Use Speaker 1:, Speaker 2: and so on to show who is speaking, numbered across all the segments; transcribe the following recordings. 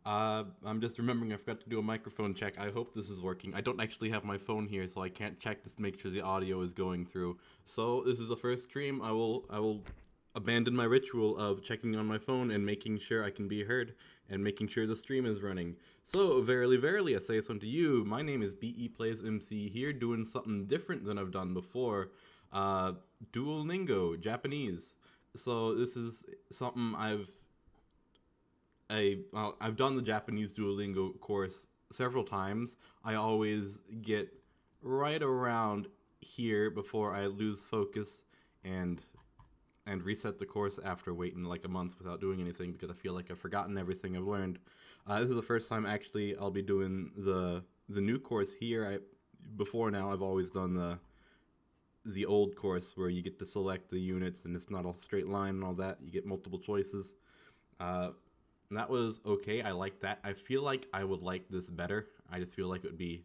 Speaker 1: I'm just remembering I forgot to do a microphone check. I hope this is working. I don't actually have my phone here, so I can't check to make sure the audio is going through. So this is the first stream. I will abandon my ritual of checking on my phone and making sure I can be heard and making sure the stream is running. So verily, verily, I say this unto you. My name is BE Plays MC here, doing something different than I've done before. Uh, Duolingo, Japanese. So this is something I've done the Japanese Duolingo course several times. I always get right around here before I lose focus and reset the course after waiting like a month without doing anything because I feel like I've forgotten everything I've learned. This is the first time actually I'll be doing the new course here. Before now I've always done the old course where you get to select the units and it's not a straight line and all that. You get multiple choices. Uh, that was okay. I like that. I feel like I would like this better. I just feel like it would be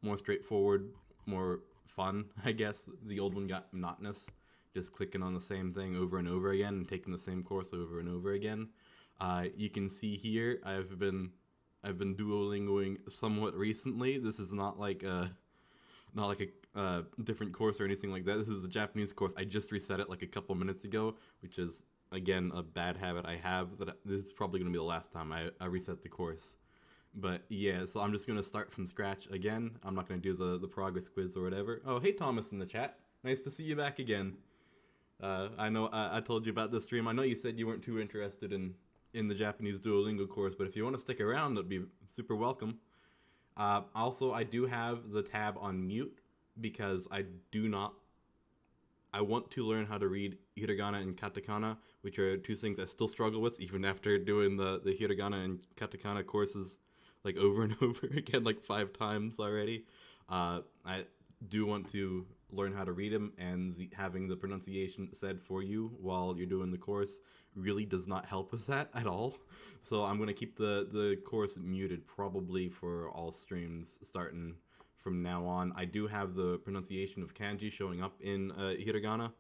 Speaker 1: more straightforward, more fun, I guess. The old one got monotonous, just clicking on the same thing over and over again and taking the same course over and over again. You can see here I've been Duolingoing somewhat recently. This is not like a different course or anything like that. This is a Japanese course. I just reset it like a couple minutes ago, which is again a bad habit I have. That this is probably gonna be the last time I reset the course. But yeah, so I'm just gonna start from scratch again. I'm not gonna do the progress quiz or whatever. Oh, hey Thomas in the chat. Nice to see you back again. I know I told you about this stream. I know you said you weren't too interested in the Japanese Duolingo course, but if you want to stick around, that'd be super welcome. Also, I do have the tab on mute because I do not. I want to learn how to read hiragana and katakana, which are two things I still struggle with, even after doing the hiragana and katakana courses like over and over again, like 5 times already. I do want to learn how to read them, and having the pronunciation said for you while you're doing the course really does not help with that at all. So I'm going to keep the course muted probably for all streams starting from now on. I do have the pronunciation of kanji showing up in hiragana,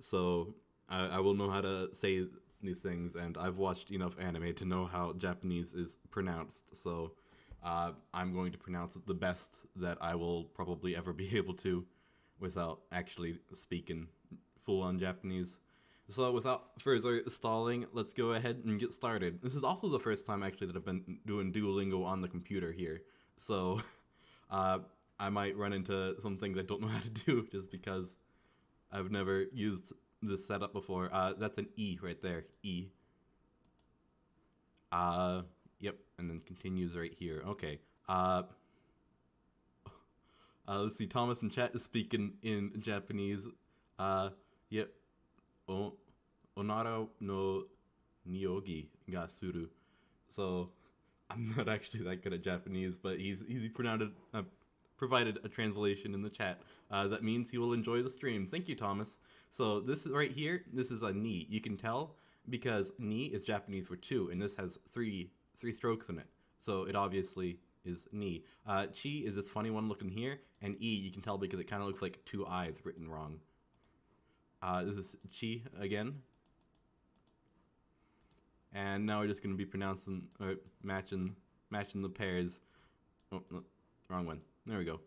Speaker 1: so I will know how to say these things, and I've watched enough anime to know how Japanese is pronounced, so I'm going to pronounce it the best that I will probably ever be able to without actually speaking full-on Japanese. So without further stalling, let's go ahead and get started. This is also the first time actually that I've been doing Duolingo on the computer here, so uh, I might run into some things I don't know how to do just because I've never used this setup before. That's an E right there. E. Yep, and then continues right here. Okay. Let's see. Thomas in chat is speaking in Japanese. Yep. O, onara no niogi ga suru. So I'm not actually that good at Japanese, but he's provided a translation in the chat. That means he will enjoy the stream. Thank you, Thomas. So this is right here. This is a ni. You can tell because ni is Japanese for two, and this has three strokes in it. So it obviously is ni. Chi is this funny one looking here, and e you can tell because it kind of looks like two eyes written wrong. This is chi again. And now we're just going to be pronouncing or matching the pairs. Oh, no, wrong one. There we go.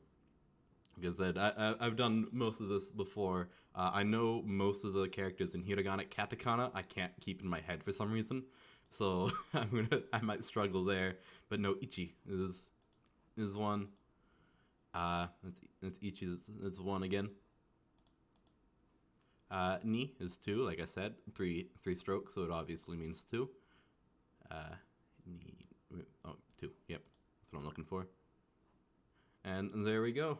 Speaker 1: Like I said, I've done most of this before. I know most of the characters in hiragana. Katakana I can't keep in my head for some reason, so I might struggle there. But no, ichi is one. That's ichi. That's one again. Ni is two, like I said, three strokes, so it obviously means two. Ni, oh, two. Yep, that's what I'm looking for. And there we go.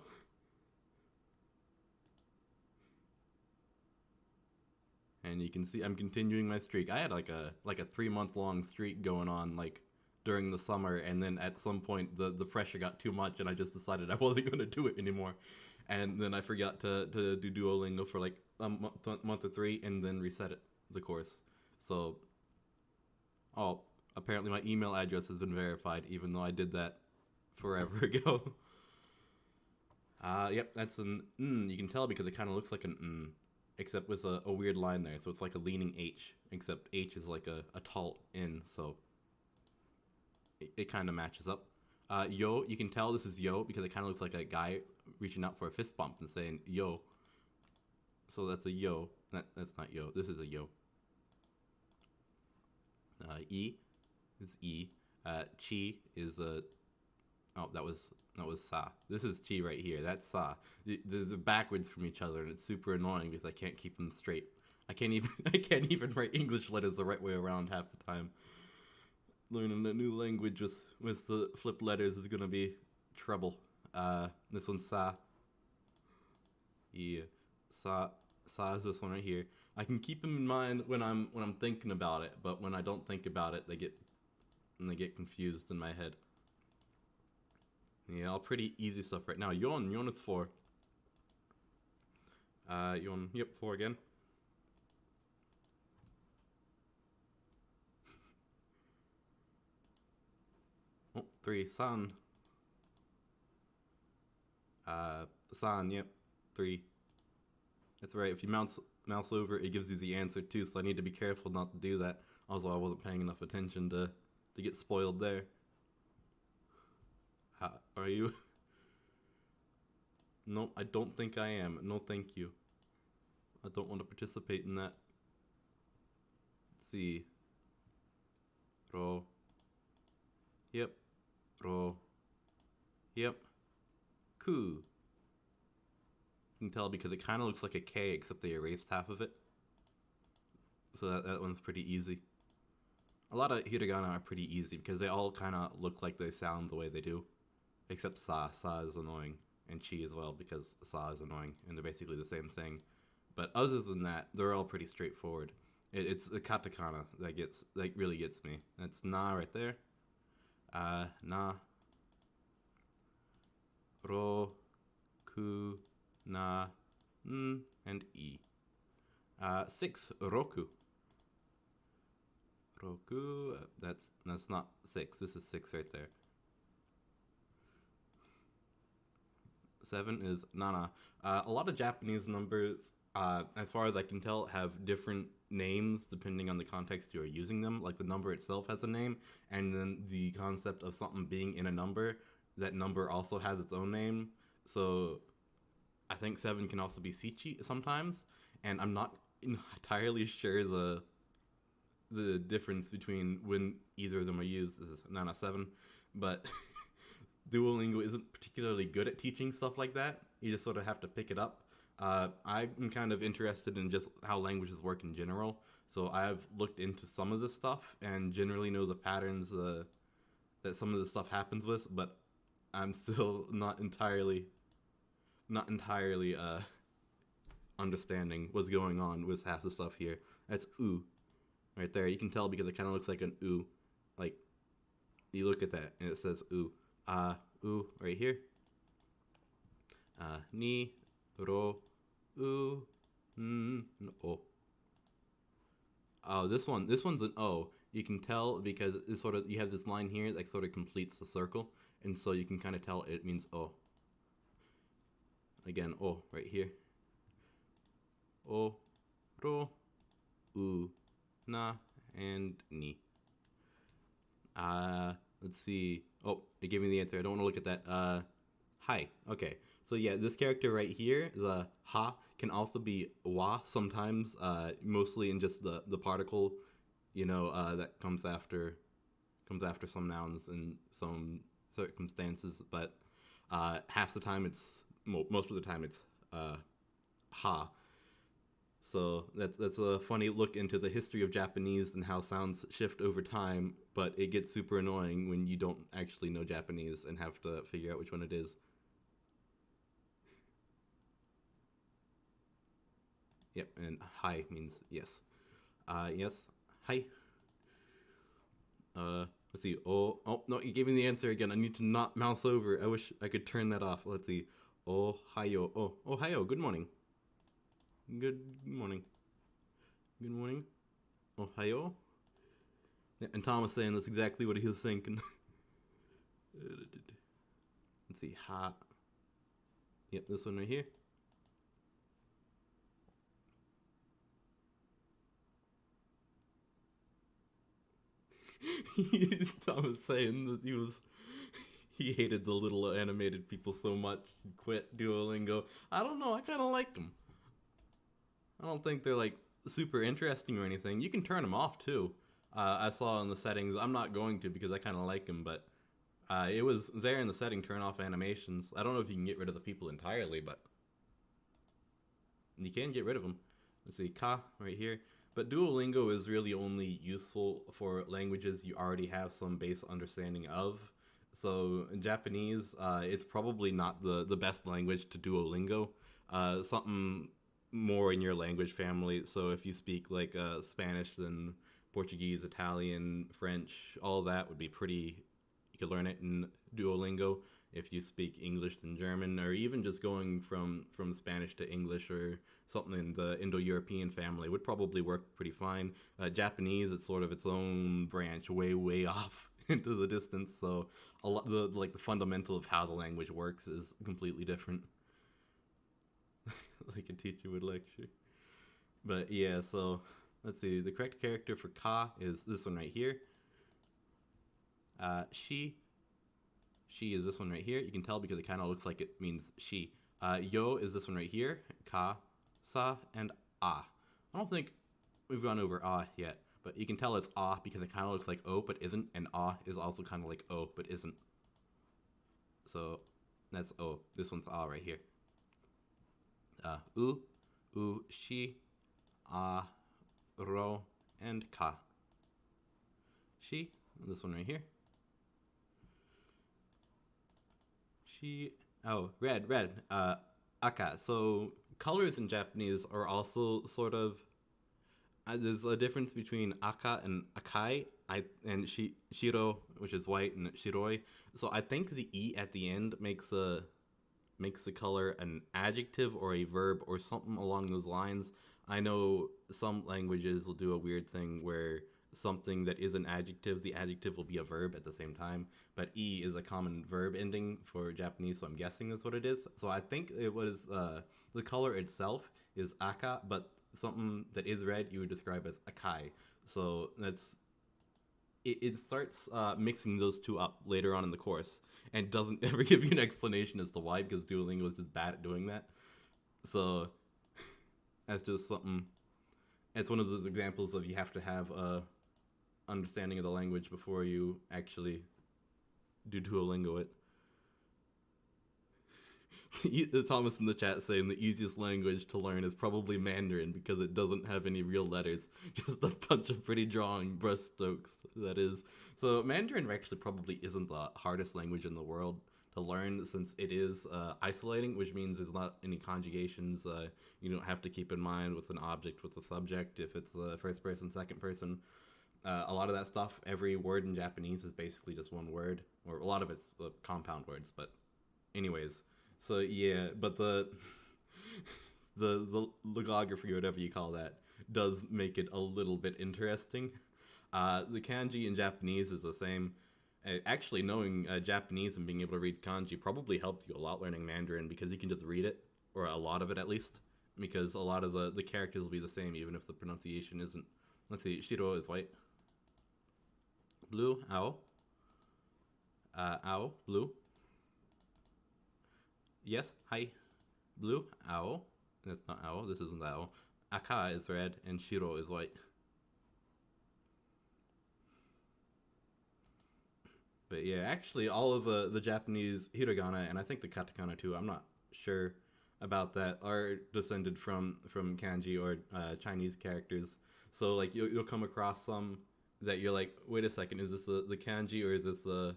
Speaker 1: And you can see I'm continuing my streak. I had like a 3-month long streak going on like during the summer, and then at some point the pressure got too much, and I just decided I wasn't going to do it anymore. And then I forgot to do Duolingo for like a month or 3, and then reset the course. So, oh, apparently my email address has been verified, even though I did that forever ago. Yep, that's an you can tell because it kind of looks like an except with a weird line there. So it's like a leaning H, except H is like a tall N. So it kind of matches up. Yo, you can tell this is yo because it kind of looks like a guy reaching out for a fist bump and saying yo. So that's a yo. That's not yo. This is a yo. E is E. Chi is a. Oh, that was sa. This is chi right here. That's sa. They're backwards from each other, and it's super annoying because I can't keep them straight. I can't even write English letters the right way around half the time. Learning a new language with the flipped letters is gonna be trouble. This one's sa. Yeah, sa is this one right here. I can keep them in mind when I'm thinking about it, but when I don't think about it, they get confused in my head. Yeah, all pretty easy stuff right now. Yon is 4. Yon, yep, 4 again. Oh, 3, san. San, yep, 3. That's right. If you mouse over, it gives you the answer too. So I need to be careful not to do that. Also, I wasn't paying enough attention to get spoiled there. Are you? No, I don't think I am. No, thank you. I don't want to participate in that. Let's see. Ro. Yep. Ro. Yep. Ku. You can tell because it kind of looks like a K, except they erased half of it. So that one's pretty easy. A lot of hiragana are pretty easy because they all kind of look like they sound the way they do. Except sa. Sa is annoying. And chi as well because sa is annoying. And they're basically the same thing. But other than that, they're all pretty straightforward. It's the katakana that really gets me. That's na right there. Na. Ro. Ku. Na. N. And E. 6. Roku. Roku. That's not 6. This is 6 right there. 7 is nana. A lot of Japanese numbers, as far as I can tell, have different names depending on the context you are using them. Like the number itself has a name, and then the concept of something being in a number, that number also has its own name. So I think 7 can also be Sichi sometimes, and I'm not entirely sure the difference between when either of them are used. This is Nana 7, but Duolingo isn't particularly good at teaching stuff like that. You just sort of have to pick it up. I'm kind of interested in just how languages work in general, so I've looked into some of this stuff and generally know the patterns that some of this stuff happens with, but I'm still not entirely understanding what's going on with half the stuff here. That's u right there. You can tell because it kind of looks like an u. Like, you look at that and it says u. U right here. Ni, ro, u, n, o. Oh, this one's an o. You can tell because it's sort of, you have this line here that sort of completes the circle, and so you can kind of tell it means o. Again, o right here. O, ro, u, na, and ni. Let's see. Oh, it gave me the answer. I don't want to look at that. Hi. Okay. So yeah, this character right here, the ha, can also be wa sometimes, mostly in just the particle, that comes after some nouns in some circumstances, but half the time most of the time it's ha. So that's a funny look into the history of Japanese and how sounds shift over time, but it gets super annoying when you don't actually know Japanese and have to figure out which one it is. Yep, and hi means yes. Yes, hi. Let's see. Oh no, you gave me the answer again. I need to not mouse over. I wish I could turn that off. Let's see. Ohayo. Oh, ohayo. Good morning. Good morning. Good morning. Ohayo. Yeah, and Tom was saying that's exactly what he was thinking. Let's see. Ha. Yep, this one right here. Tom was saying that he hated the little animated people so much he quit Duolingo. I don't know. I kind of like them. I don't think they're like super interesting or anything. You can turn them off too. I saw in the settings. I'm not going to because I kind of like them, but it was there in the setting. Turn off animations. I don't know if you can get rid of the people entirely, but you can get rid of them. Let's see, ka right here. But Duolingo is really only useful for languages you already have some base understanding of. So in Japanese, it's probably not the best language to Duolingo. Something more in your language family. So if you speak like Spanish, then Portuguese, Italian, French, all that would be pretty. You could learn it in Duolingo. If you speak English, then German, or even just going from Spanish to English or something in the Indo-European family would probably work pretty fine. Japanese, it's sort of its own branch, way off into the distance. So a lot the fundamental of how the language works is completely different. Like a teacher would lecture. But yeah, so let's see. The correct character for ka is this one right here. She is this one right here. You can tell because it kind of looks like it means she. Yo is this one right here. Ka, sa, and ah. I don't think we've gone over ah yet, but you can tell it's ah because it kind of looks like o but isn't, and ah is also kind of like o but isn't. So that's o. This one's ah right here. U, she, ah, ro, and ka. She, this one right here. She, oh, red. Aka. So colors in Japanese are also sort of. There's a difference between aka and akai. Shiro, which is white, and shiroi. So I think the e at the end makes the color an adjective or a verb or something along those lines. I know some languages will do a weird thing where something that is an adjective, the adjective will be a verb at the same time. But e is a common verb ending for Japanese, so I'm guessing that's what it is. So I think it was the color itself is aka, but something that is red you would describe as akai. So it starts mixing those two up later on in the course and doesn't ever give you an explanation as to why, because Duolingo is just bad at doing that. So that's just something. It's one of those examples of you have to have a understanding of the language before you actually do Duolingo it. Thomas in the chat saying the easiest language to learn is probably Mandarin because it doesn't have any real letters, just a bunch of pretty drawing brush strokes. That is. So Mandarin actually probably isn't the hardest language in the world to learn since it is isolating, which means there's not any conjugations. You don't have to keep in mind with an object, with a subject, if it's first person, second person. A lot of that stuff, every word in Japanese is basically just one word, or a lot of it's compound words, but anyways. So yeah, but the logography, or whatever you call that, does make it a little bit interesting. The kanji in Japanese is the same. Actually, knowing Japanese and being able to read kanji probably helped you a lot learning Mandarin because you can just read it, or a lot of it at least, because a lot of the characters will be the same even if the pronunciation isn't. Let's see, Shiro is white. Blue, owl. Owl, blue. Yes, hi. Blue, owl. That's not owl, this isn't the owl. Aka is red, and Shiro is white. But yeah, actually, all of the Japanese hiragana, and I think the katakana too, I'm not sure about that, are descended from kanji or Chinese characters. So like you'll come across some that you're like, wait a second, is this the kanji or is this the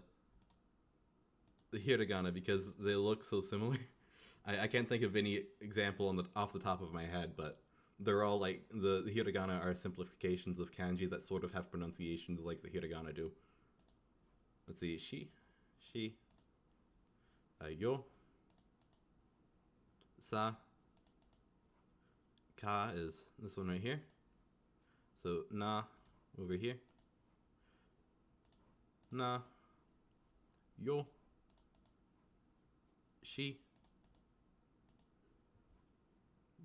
Speaker 1: hiragana, because they look so similar. I can't think of any example off the top of my head, but they're all like the hiragana are simplifications of kanji that sort of have pronunciations like the hiragana do. Let's see, she, yo, sa, ka is this one right here. So na over here. Na, yo, she.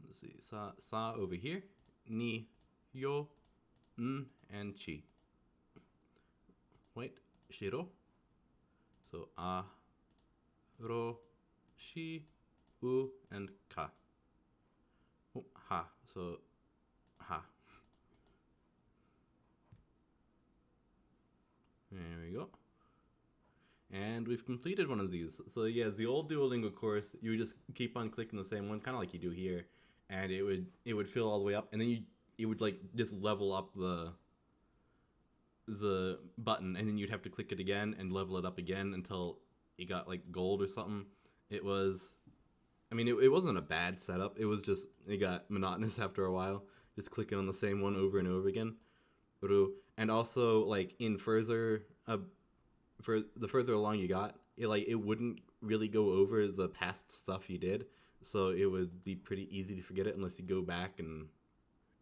Speaker 1: Let's see, sa over here. Ni, yo, n, and chi. white, shiro. So a, ro, shi, u, and ka. Oh, ha. So ha. There we go. And we've completed one of these. So yeah, the old Duolingo course, you would just keep on clicking the same one, kind of like you do here, and it would fill all the way up, and then you would like just level up the button, and then you'd have to click it again and level it up again until it got like gold or something. It was, I mean, it wasn't a bad setup. It was just it got monotonous after a while, just clicking on the same one over and over again. And also like in further for the further along you got, it wouldn't really go over the past stuff you did, so it would be pretty easy to forget it unless you go back and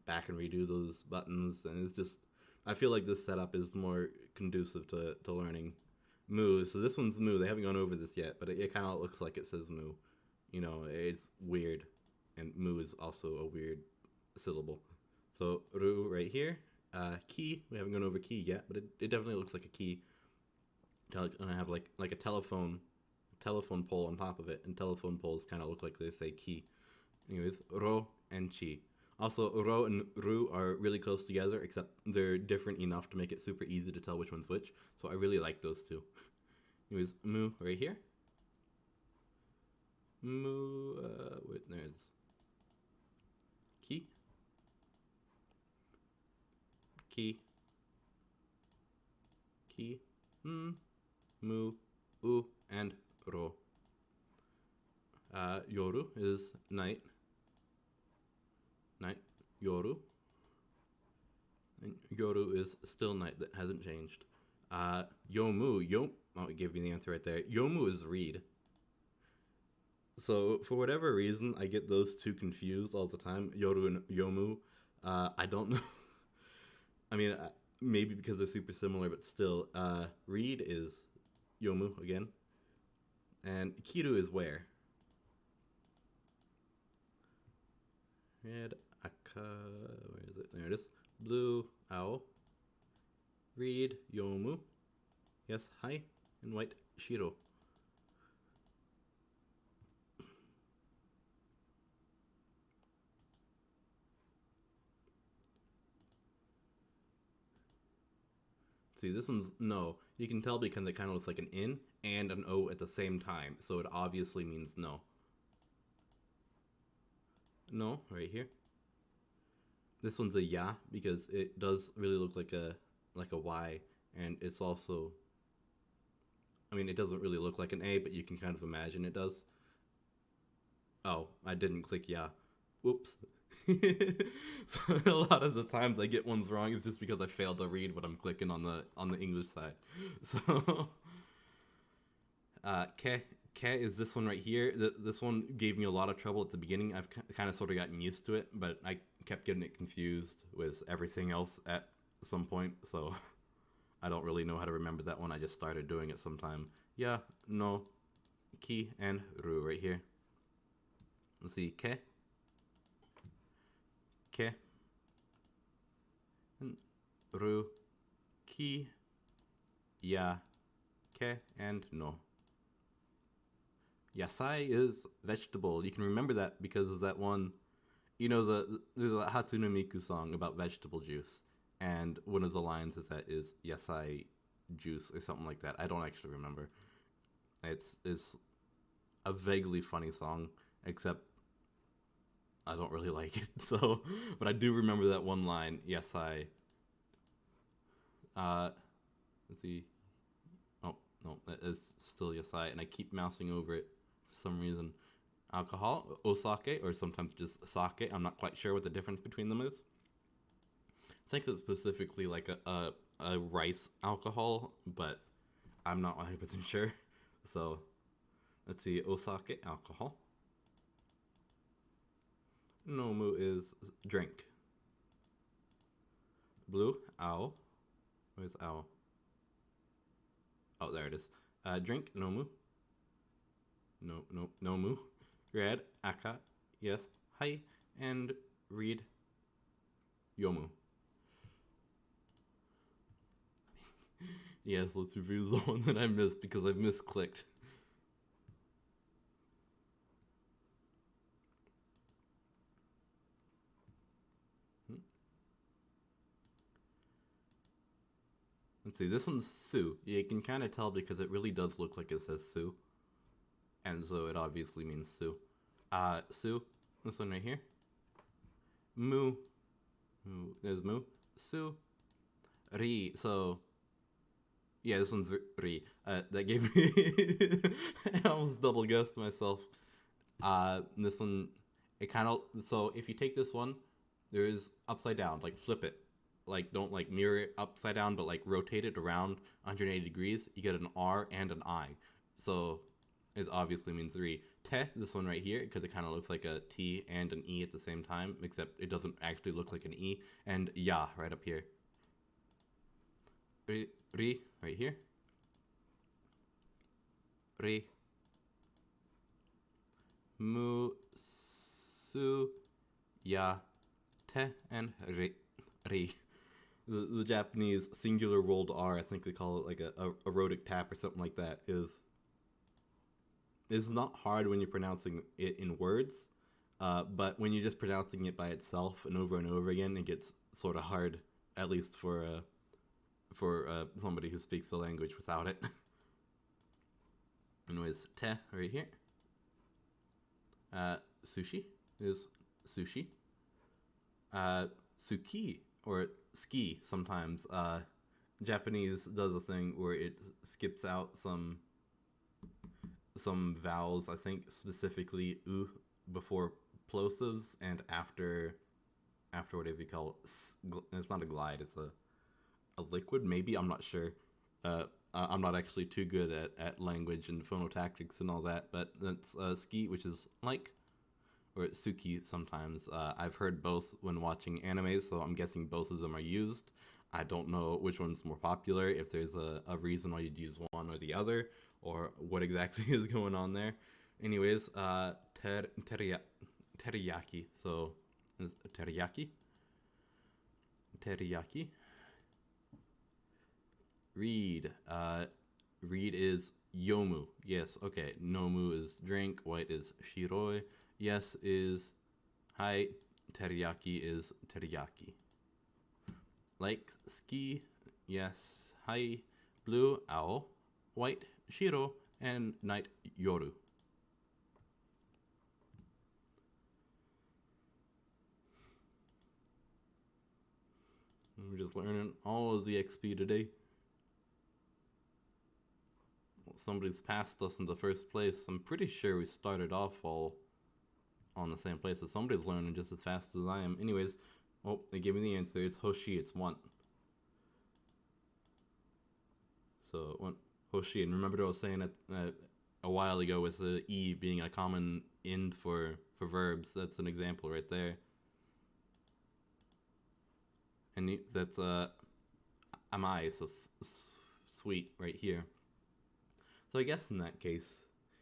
Speaker 1: redo those buttons. And it's just, I feel like this setup is more conducive to learning moo. So this one's moo. They haven't gone over this yet, but it kind of looks like it says moo. You know, it's weird, and moo is also a weird syllable. So ru right here. Key. We haven't gone over key yet, but it definitely looks like a key. And I have like a telephone pole on top of it, and telephone poles kind of look like they say key. Anyways, ro and chi. Also, ro and ru are really close together, except they're different enough to make it super easy to tell which one's which. So I really like those two. Anyways, mu right here. Mu, wait, there's ki, ki, ki, mu, u, and ro. Yoru is night. Night, yoru. And yoru is still night, that hasn't changed. Yomu, I'll give you the answer right there. Yomu is read. So for whatever reason, I get those two confused all the time, yoru and yomu. I don't know. I mean, maybe because they're super similar, but still, read is yomu again. And kiru is wear. Red, aka, where is it? There it is. Blue, ao. Read, yomu. Yes, hi. And white, shiro. See, this one's no. You can tell because it kind of looks like an in and an o at the same time, so it obviously means no. No, right here. This one's a ya because it does really look like a Y, and it's also, I mean, it doesn't really look like an A, but you can kind of imagine it does. Oh, I didn't click ya. Whoops. So a lot of the times I get ones wrong, it's just because I failed to read what I'm clicking on the English side. So ke is this one right here. This one gave me a lot of trouble at the beginning. I've kind of sort of gotten used to it, but I kept getting it confused with everything else at some point. So I don't really know how to remember that one. I just started doing it sometime. Yeah, no, ki and ru right here. Let's see, ke, and ru, ki, ya, ke, and no. Yasai is vegetable. You can remember that because of that one, you know, there's a Hatsune Miku song about vegetable juice, and one of the lines is that is yasai juice or something like that. I don't actually remember. It's a vaguely funny song, except I don't really like it. So, but I do remember that one line, yasai. Let's see. Oh no, that is still yasai, and I keep mousing over it for some reason. Alcohol, osake, or sometimes just sake. I'm not quite sure what the difference between them is. I think it's specifically like a rice alcohol, but I'm not 100% sure. So let's see, osake, alcohol. Nomu is drink. Blue, ao. Where's ao? Oh, there it is. Drink, nomu. Nomu. Red, aka, yes, hi, and read, yomu. Yes, let's review the one that I missed because I misclicked. Let's see, this one's Sue. You can kind of tell because it really does look like it says Sue. And so it obviously means Sue. Sue, this one right here. Moo. Moo. There's Moo. Sue. Ri. So, yeah, this one's Ri. That gave me... I almost double guessed myself. This one, it kind of... So, if you take this one, there's upside down. Like, flip it. Like, don't, like, mirror it upside down, but, like, rotate it around 180 degrees. You get an R and an I. So, it obviously means Ri. Te, this one right here, because it kind of looks like a T and an E at the same time, except it doesn't actually look like an E. And Ya, right up here. Ri, ri right here. Ri. Mu, su, ya, te, and ri. Ri. The Japanese singular rolled R, I think they call it like a rhotic tap or something like that, is not hard when you're pronouncing it in words, but when you're just pronouncing it by itself and over again, it gets sort of hard, at least for somebody who speaks the language without it. Anyways, te right here. Sushi is sushi. Suki or ski sometimes. Japanese does a thing where it skips out some vowels. I think specifically u before plosives and after whatever you call it. It's not a glide. It's a liquid. Maybe, I'm not sure. I'm not actually too good at language and phonotactics and all that, but that's ski, which is like, or suki sometimes. I've heard both when watching anime, so I'm guessing both of them are used. I don't know which one's more popular, if there's a reason why you'd use one or the other, or what exactly is going on there. Anyways, teriyaki. So, is teriyaki? Teriyaki. Read. Read is yomu. Yes, okay. Nomu is drink. White is shiroi. Yes is hi. Teriyaki is teriyaki. Like ski. Yes. Hi. Blue owl. White shiro. And night yoru. We're just learning all of the XP today. Somebody's passed us in the first place. I'm pretty sure we started off all on the same place, so somebody's learning just as fast as I am. Anyways, oh, they gave me the answer. It's Hoshi. It's one. So one Hoshi, and remember what I was saying a while ago with the E being a common end for verbs. That's an example right there. And that's amai, so sweet right here. So I guess in that case,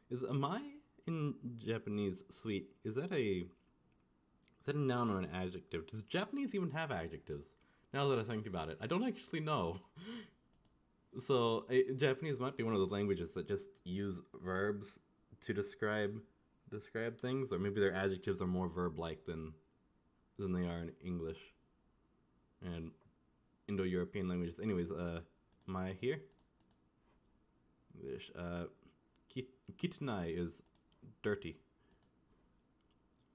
Speaker 1: is amai in Japanese sweet? Is that a noun or an adjective? Does Japanese even have adjectives? Now that I think about it, I don't actually know. So Japanese might be one of those languages that just use verbs to describe things, or maybe their adjectives are more verb-like than they are in English and Indo-European languages. Anyways, mai here. English. Kitanai is dirty.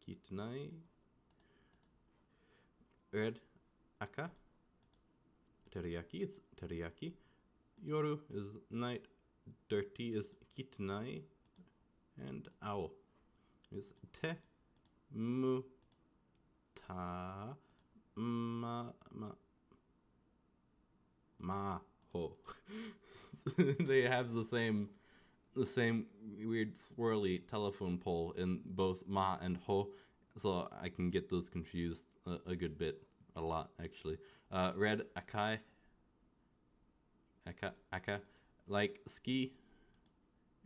Speaker 1: Kitanai. Red. Aka. Teriyaki is teriyaki. Yoru is night. Dirty is kitanai. And owl is te. Mu. Ta. Ma. Ho. They have the same weird swirly telephone pole in both ma and ho, so I can get those confused a good bit, a lot actually. Red akai, aka, like ski.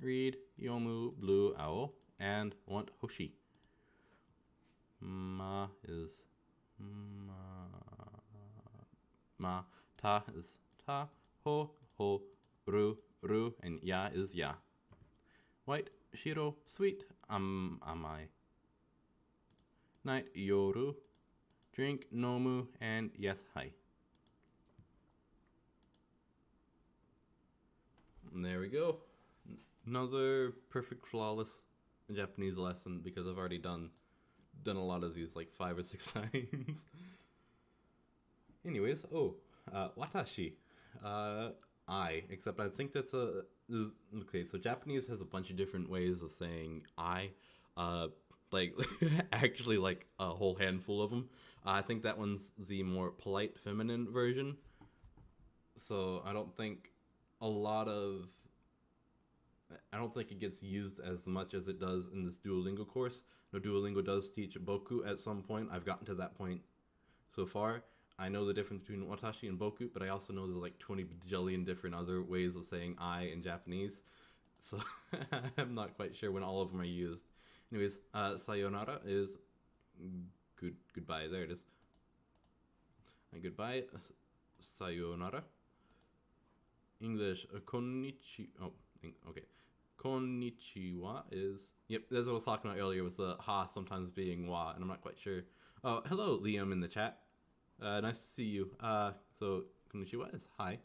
Speaker 1: Read yomu blue owl and want hoshi. Ma is ma. Ta is ta. Ho ya is ya. White, shiro, sweet, amai. Night, yoru, drink, nomu, and yes, hi. And there we go. Another perfect, flawless Japanese lesson because I've already done a lot of these like 5 or 6 times. Anyways, watashi. I, except I think that's okay, so Japanese has a bunch of different ways of saying I. Like, actually, like a whole handful of them. I think that one's the more polite feminine version. So I don't think a lot of I don't think it gets used as much as it does in this Duolingo course. No, Duolingo does teach boku at some point. I've gotten to that point so far. I know the difference between watashi and boku, but I also know there's like 20 bajillion different other ways of saying I in Japanese. So I'm not quite sure when all of them are used. Anyways, sayonara is goodbye. There it is. And goodbye, sayonara. English, konnichi. Oh, okay. Konnichiwa is. Yep, that's what I was talking about earlier, was the ha sometimes being wa, and I'm not quite sure. Oh, hello, Liam in the chat. Nice to see you. So, konnichiwa is hi.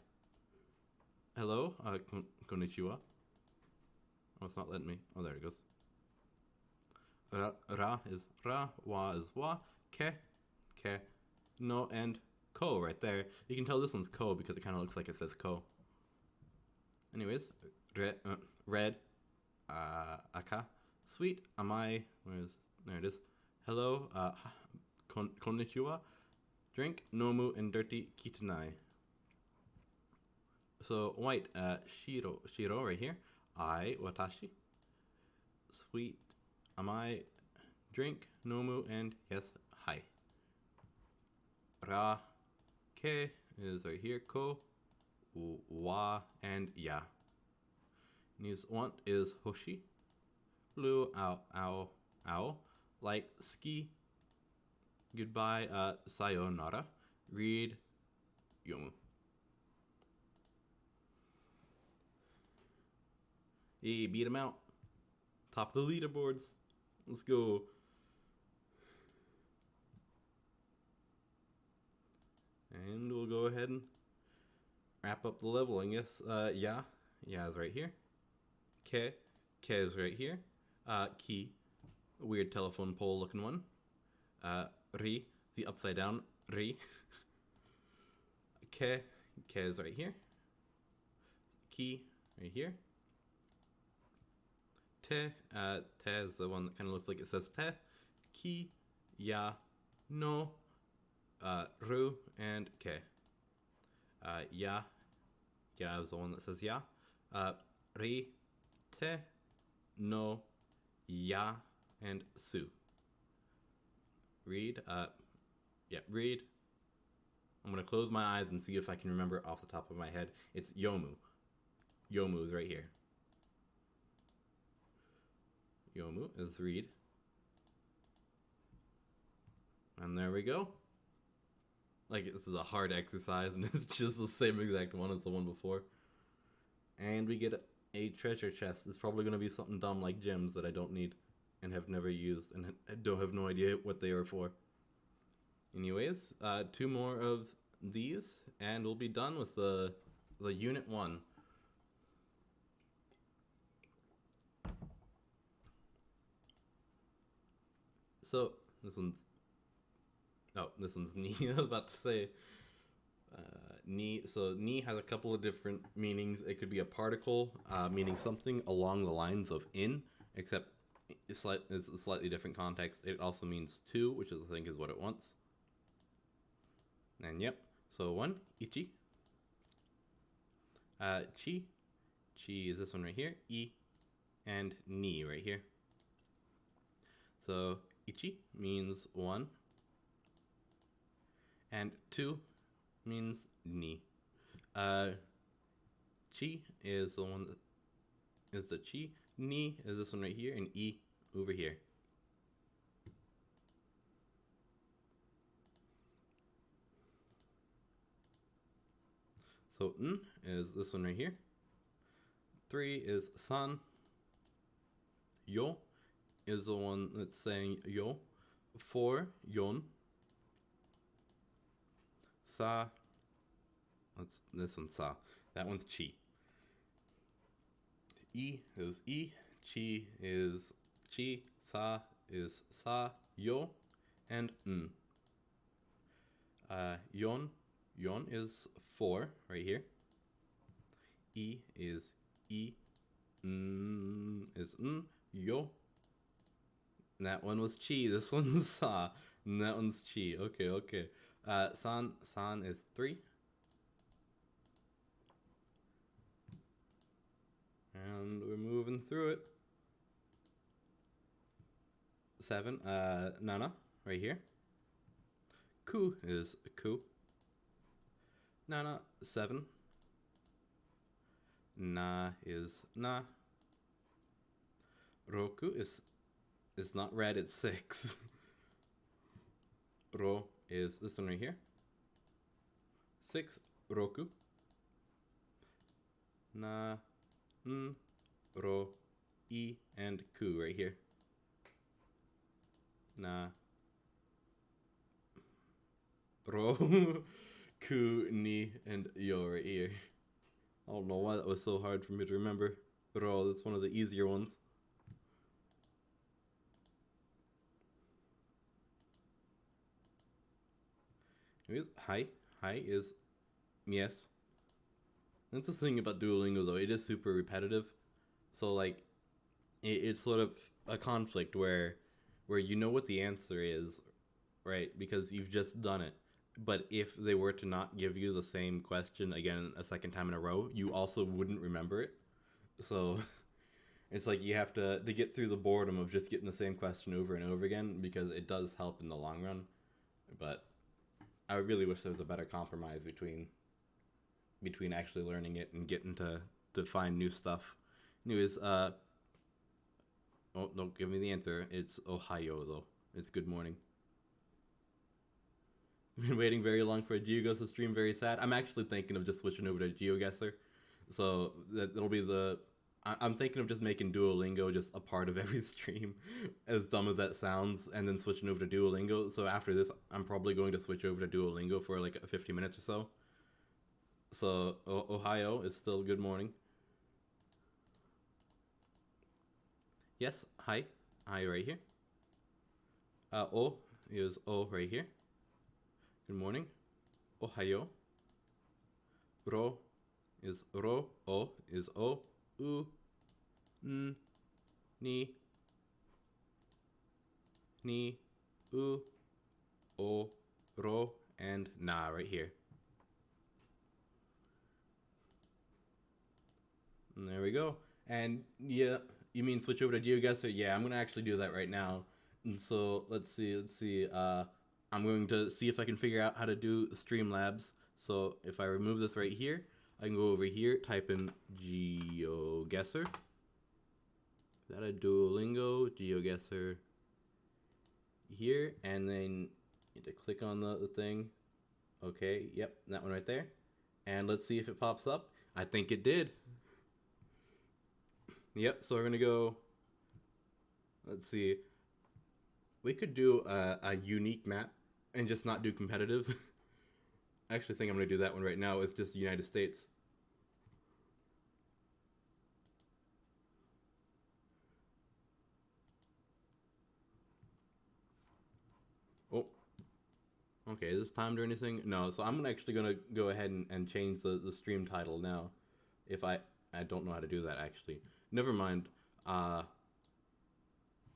Speaker 1: Hello, konnichiwa. Oh, it's not letting me. Oh, there it goes. Ra is ra, wa is wa, ke, no, and ko right there. You can tell this one's ko because it kind of looks like it says ko. Anyways, red, aka, sweet, amai, there it is. Hello, konnichiwa, drink, nomu, and dirty, kitanai. So white, shiro right here. I, watashi. Sweet, amai, drink, nomu, and yes, hi. Ra, ke is right here. Ko, wa, and ya. News want is hoshi. Blue, ow. Like ski. Goodbye, sayonara. Read, yomu. Hey, beat him out. Top of the leaderboards. Let's go. And we'll go ahead and wrap up the level, I guess. Ya is right here. Ke is right here. Ki, weird telephone pole looking one. Ri, the upside down ri. Ke is right here. Ki, right here. Te is the one that kind of looks like it says te. Ki, ya, no, ru, and ke. Ya is the one that says ya. Ri, te, no, ya, and su. Read, read. I'm going to close my eyes and see if I can remember it off the top of my head. It's yomu. Yomu is right here. Yomu is read. And there we go. Like, this is a hard exercise, and it's just the same exact one as the one before. And we get a treasure chest. It's probably going to be something dumb like gems that I don't need and have never used and don't have no idea what they are for. Anyways, 2 more of these, and we'll be done with the Unit 1. So, this one's ni. I was about to say ni. So ni has a couple of different meanings. It could be a particle meaning something along the lines of in, except it's a slightly different context. It also means to, which I think is what it wants. And yep. So 1, ichi. Chi is this one right here. I and ni right here. So ichi means 1. And 2 means ni. Chi is the one that is the chi. Ni is this one right here, and I over here. So n is this one right here. 3 is san. Yo is the one that's saying yo. 4, yon. Sa, that's this one's sa. That one's chi. E is e. Chi is chi. Sa is sa. Yo and n. Yon. Yon is 4 right here. E is e. N is n. Yo. And that one was chi. This one's sa. And that one's chi. Okay, okay. San is 3. And we're moving through it. 7. Nana, right here. Ku is ku. Nana, 7. Na is na. Roku is not red, it's 6. Ro is this one right here. 6. Roku. Na, n, ro, e, and ku right here. Na, ro, ku, ni, and yo right here. I don't know why that was so hard for me to remember. Ro, that's one of the easier ones. Anyways, hi. Hi is yes. That's the thing about Duolingo though, it is super repetitive. So like, it's sort of a conflict where you know what the answer is, right? Because you've just done it. But if they were to not give you the same question again a second time in a row, you also wouldn't remember it. So it's like you have to get through the boredom of just getting the same question over and over again, because it does help in the long run. But I really wish there was a better compromise between actually learning it and getting to find new stuff. Anyways, oh, don't give me the answer. It's Ohio though. It's good morning. I've been waiting very long for a GeoGuessr stream. Very sad. I'm actually thinking of just switching over to GeoGuessr, so that'll be the. I'm thinking of just making Duolingo just a part of every stream, as dumb as that sounds, and then switching over to Duolingo. So after this, I'm probably going to switch over to Duolingo for like 50 minutes or so. So Ohio is still good morning. Yes, hi. Hi right here. O is O right here. Good morning. Ohio. Ro is ro. O is O. U. N. Ni. Ni. U. O. Ro. And na right here. And there we go. And yeah, you mean switch over to GeoGuessr? Yeah, I'm going to actually do that right now. And so let's see. I'm going to see if I can figure out how to do Streamlabs. So if I remove this right here, I can go over here, type in GeoGuessr. Is that a Duolingo? GeoGuessr here, and then you have to click on the thing. Okay, yep, that one right there. And let's see if it pops up. I think it did. Yep, so we're gonna go, let's see. We could do a unique map and just not do competitive. I actually think I'm gonna do that one right now. It's just the United States. Oh, okay, is this timed or anything? No, so I'm actually gonna go ahead and change the stream title now. If I don't know how to do that actually. Never mind. I'm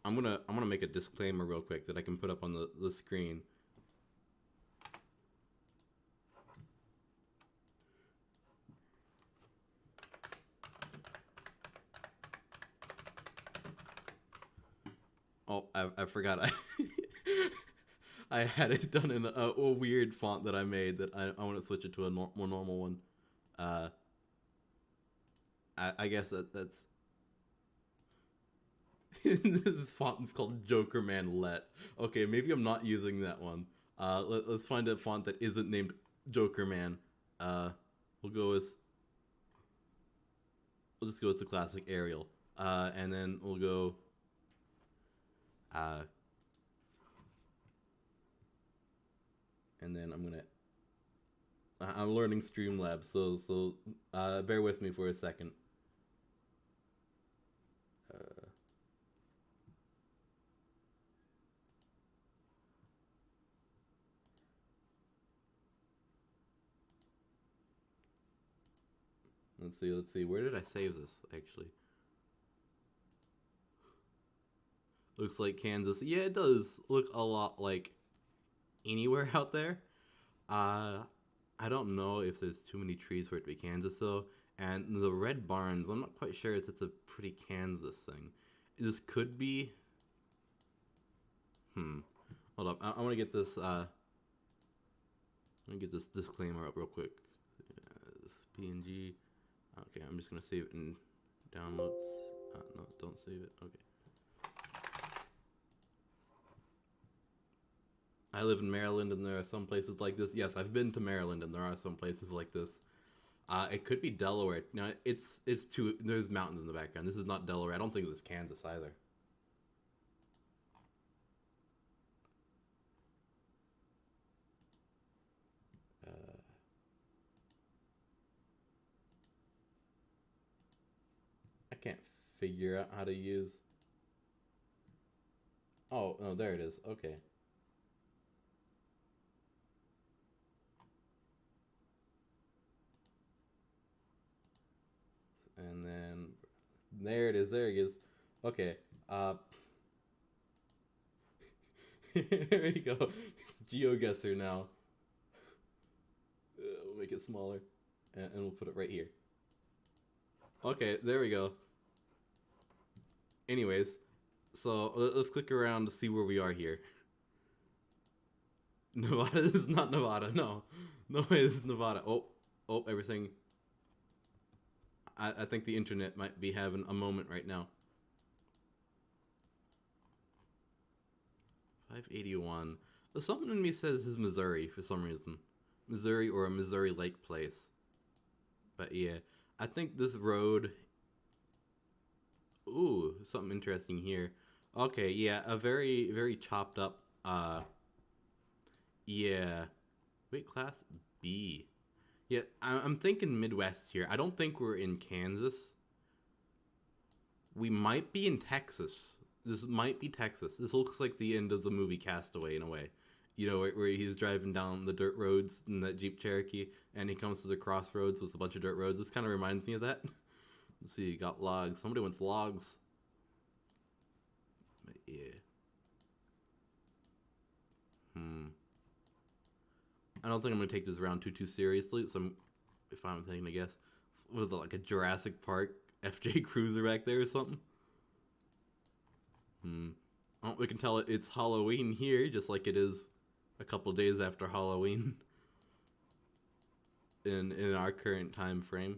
Speaker 1: gonna make a disclaimer real quick that I can put up on the screen. Oh, I forgot. I had it done in a weird font that I made that I want to switch it to a more normal one. I guess that's this font is called Joker Man Let. Okay, maybe I'm not using that one. Let's find a font that isn't named Joker Man. We'll go with we'll just go with the classic Arial. And then we'll go. Uh, and then I'm learning Streamlabs, so bear with me for a second. Uh, let's see. Where did I save this actually? Looks like Kansas. Yeah, it does look a lot like anywhere out there. Uh, I don't know if there's too many trees for it to be Kansas though. And the red barns, I'm not quite sure if it's a pretty Kansas thing. This could be. Hold up. I want to get this. Let me get this disclaimer up real quick. This PNG. Okay, I'm just gonna save it in downloads. No, don't save it. Okay. I live in Maryland, and there are some places like this. Yes, I've been to Maryland, and there are some places like this. It could be Delaware. Now, it's too. There's mountains in the background. This is not Delaware. I don't think this is Kansas either. Uh, I can't figure out how to use. Oh no, there it is. Okay. And then there it is. There it is. Okay. There you go. It's GeoGuessr now. We'll make it smaller, and we'll put it right here. Okay, there we go. Anyways, so let's click around to see where we are here. Nevada is not Nevada. No, no way. This is Nevada. Oh, everything. I think the internet might be having a moment right now. 581. Something in me says this is Missouri for some reason. Missouri or a Missouri Lake place. But yeah, I think this road. Ooh, something interesting here. Okay, yeah, a very, very chopped up. Yeah. Wait, class B. Yeah, I'm thinking Midwest here. I don't think we're in Kansas. We might be in Texas. This might be Texas. This looks like the end of the movie Castaway in a way. You know, where he's driving down the dirt roads in that Jeep Cherokee, and he comes to the crossroads with a bunch of dirt roads. This kind of reminds me of that. Let's see, you got logs. Somebody wants logs. But yeah. I don't think I'm gonna take this round too seriously. So if I'm thinking, I guess, was it like a Jurassic Park FJ Cruiser back there or something? Oh, we can tell it's Halloween here, just like it is a couple days after Halloween in our current time frame.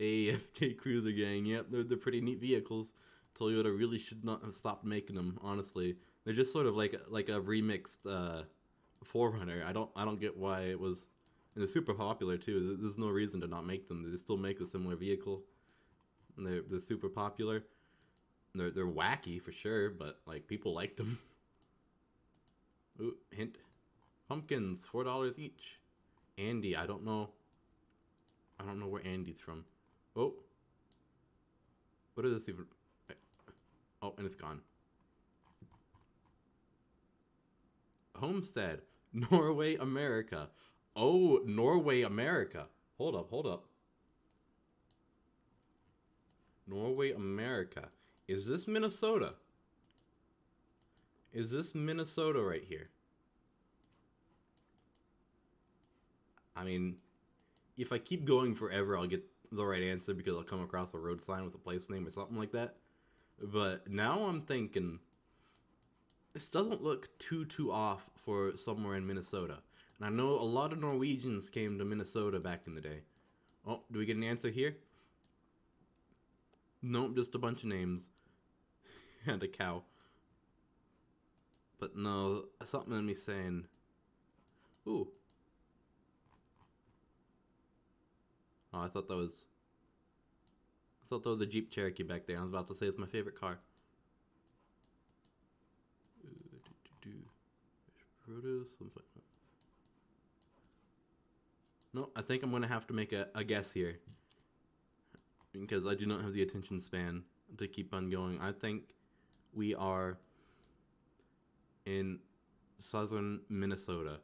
Speaker 1: AFJ Cruiser Gang. Yep, they're pretty neat vehicles. Toyota really should not have stopped making them. Honestly, they're just sort of like a remixed 4Runner. I don't get why it was. And they're super popular too. There's no reason to not make them. They still make a similar vehicle. And they're super popular. They're wacky for sure, but like people liked them. Ooh, hint. Pumpkins, $4 each. Andy, I don't know. I don't know where Andy's from. Oh. What is this even? Oh, and it's gone. Homestead. Norway, America. Oh, Norway, America. Hold up. Norway, America. Is this Minnesota? Is this Minnesota right here? I mean, if I keep going forever, I'll get the right answer because I'll come across a road sign with a place name or something like that. But now I'm thinking, this doesn't look too off for somewhere in Minnesota. And I know a lot of Norwegians came to Minnesota back in the day. Oh, do we get an answer here? Nope, just a bunch of names. And a cow. But no, something in me saying, ooh, Oh, I thought that was a Jeep Cherokee back there. I was about to say it's my favorite car. No, I think I'm gonna have to make a guess here because I do not have the attention span to keep on going. I think we are in southern Minnesota.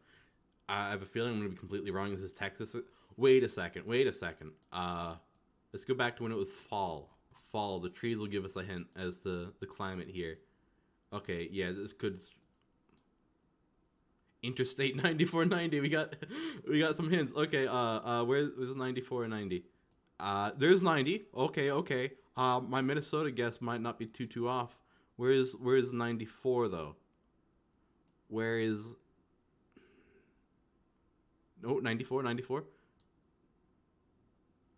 Speaker 1: I have a feeling I'm gonna be completely wrong. This is Texas. Wait a second. Let's go back to when it was fall. Fall. The trees will give us a hint as to the climate here. Okay, yeah, this could. Interstate 9490. We got some hints. Okay, where's 94 and 90? There's 90. Okay. My Minnesota guess might not be too off. Where's 94 though? Where is? No, 94.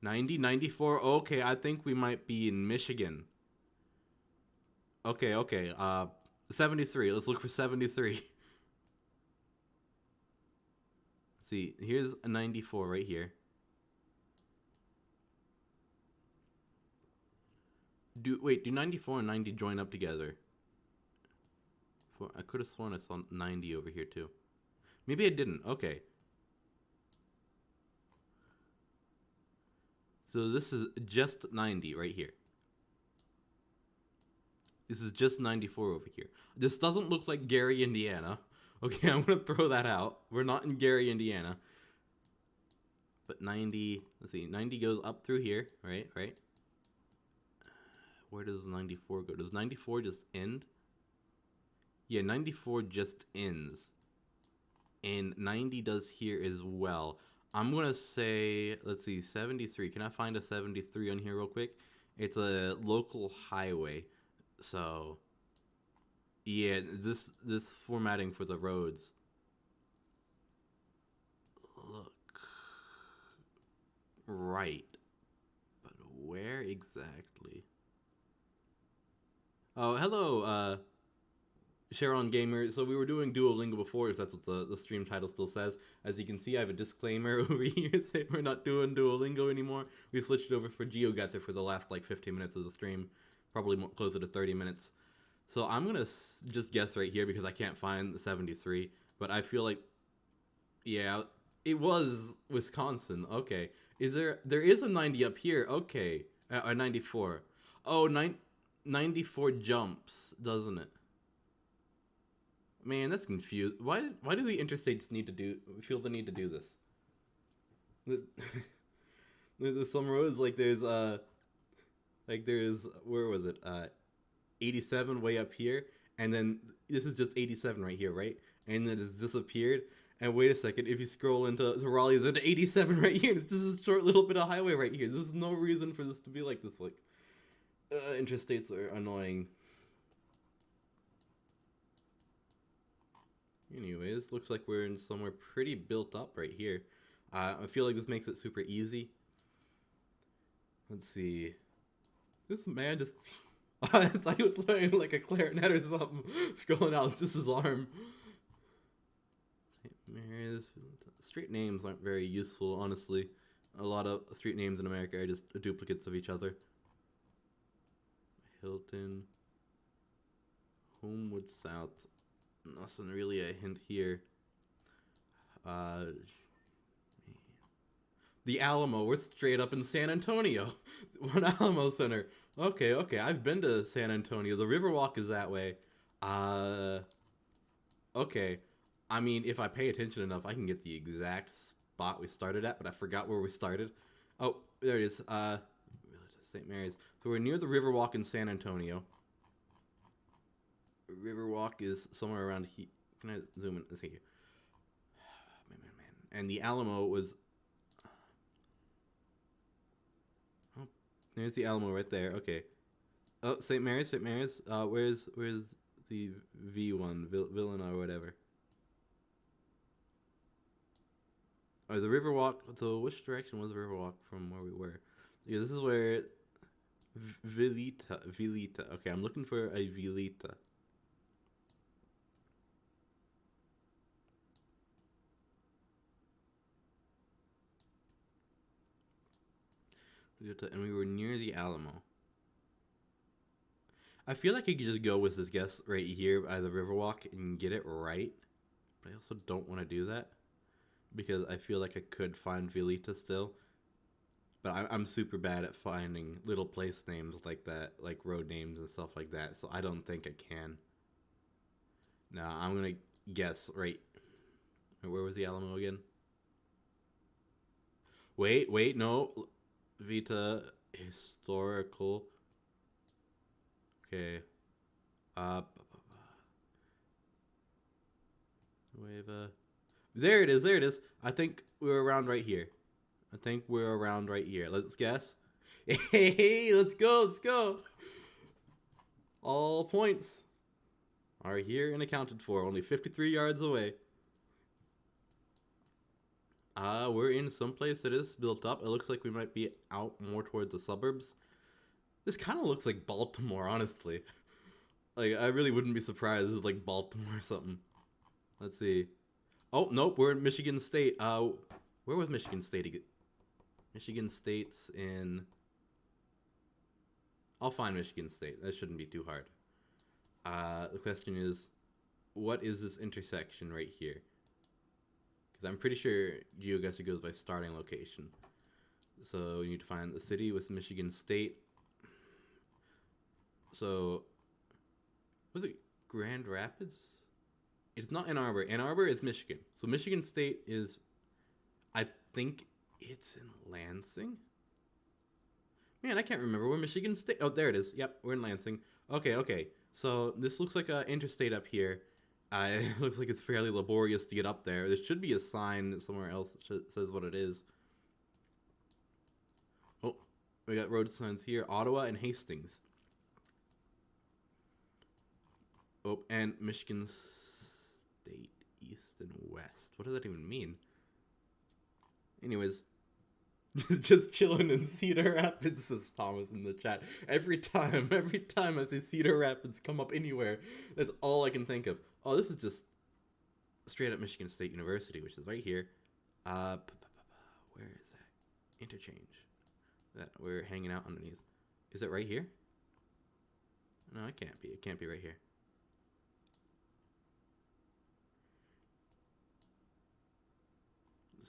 Speaker 1: 90, 94. Okay, I think we might be in Michigan. Okay. 73. Let's look for 73. See, here's a 94 right here. Do 94 and 90 join up together? I could have sworn I saw 90 over here too. Maybe I didn't. Okay. So this is just 90 right here. This is just 94 over here. This doesn't look like Gary, Indiana. Okay, I'm going to throw that out. We're not in Gary, Indiana. But 90, let's see, 90 goes up through here, right? Where does 94 go? Does 94 just end? Yeah, 94 just ends. And 90 does here as well. I'm going to say, let's see, 73. Can I find a 73 on here real quick? It's a local highway. So, yeah, this formatting for the roads. Look. Right. But where exactly? Oh, hello, Sharon Gamer. So we were doing Duolingo before, if that's what the stream title still says. As you can see, I have a disclaimer over here saying we're not doing Duolingo anymore. We switched over for GeoGuessr for the last, 15 minutes of the stream. Probably more, closer to 30 minutes. So I'm going to just guess right here because I can't find the 73. But I feel like, yeah, it was Wisconsin. Okay. There is a 90 up here. Okay. 94. Oh, 94 jumps, doesn't it? Man, that's confused. Why do the interstates feel the need to do this? There's some roads there's where was it? 87 way up here, and then this is just 87 right here, right? And then it's disappeared. And wait a second, if you scroll into Raleigh, there's an 87 right here. This is a short little bit of highway right here. There's no reason for this to be like this. Interstates are annoying. Anyways, looks like we're in somewhere pretty built up right here. I feel like this makes it super easy. Let's see. This man just... I thought he was playing like a clarinet or something. Scrolling out, it's just his arm. St. Mary's. Street names aren't very useful, honestly. A lot of street names in America are just duplicates of each other. Hilton. Homewood South. Nothing really a hint here. The Alamo. We're straight up in San Antonio. One Alamo Center. Okay. I've been to San Antonio. The Riverwalk is that way. Okay. I mean, if I pay attention enough, I can get the exact spot we started at, but I forgot where we started. Oh, there it is. St. Mary's. So we're near the Riverwalk in San Antonio. Riverwalk is somewhere around here. Can I zoom in? Let's see here. Man. And the Alamo was... Oh, there's the Alamo right there. Okay. Oh, St. Mary's. Where's the V1? Villain or whatever. Oh, the Riverwalk. So which direction was the Riverwalk from where we were? Yeah, this is where... Vilita. Okay, I'm looking for a Vilita. And we were near the Alamo. I feel like I could just go with this guess right here by the Riverwalk and get it right. But I also don't want to do that because I feel like I could find Violeta still. But I'm super bad at finding little place names like that, like road names and stuff like that. So I don't think I can. Now I'm gonna guess right. Where was the Alamo again? Wait, no. Vita historical. Okay. Uh. Nueva. There it is. There it is. I think we're around right here. Let's guess. Hey, let's go. Let's go. All points are here and accounted for. Only 53 yards away. We're in some place that is built up. It looks like we might be out more towards the suburbs. This kind of looks like Baltimore, honestly. Like, I really wouldn't be surprised this is like Baltimore or something. Let's see. Oh, nope, we're in Michigan State. Where was Michigan State? Michigan State's in... I'll find Michigan State. That shouldn't be too hard. The question is, what is this intersection right here? Because I'm pretty sure GeoGuessr goes by starting location. So you need to find the city with Michigan State. So, was it Grand Rapids? It's not Ann Arbor. Ann Arbor is Michigan. So Michigan State is, I think it's in Lansing. Man, I can't remember where Michigan State. Oh, there it is. Yep, we're in Lansing. Okay. So this looks like an interstate up here. It looks like it's fairly laborious to get up there. There should be a sign somewhere else that says what it is. Oh, we got road signs here. Ottawa and Hastings. Oh, and Michigan State, East and West. What does that even mean? Anyways, just chilling in Cedar Rapids, says Thomas in the chat. Every time I see Cedar Rapids come up anywhere, that's all I can think of. Oh, this is just straight up Michigan State University, which is right here. Where is that? Interchange. That we're hanging out underneath. Is it right here? No, it can't be. It can't be right here.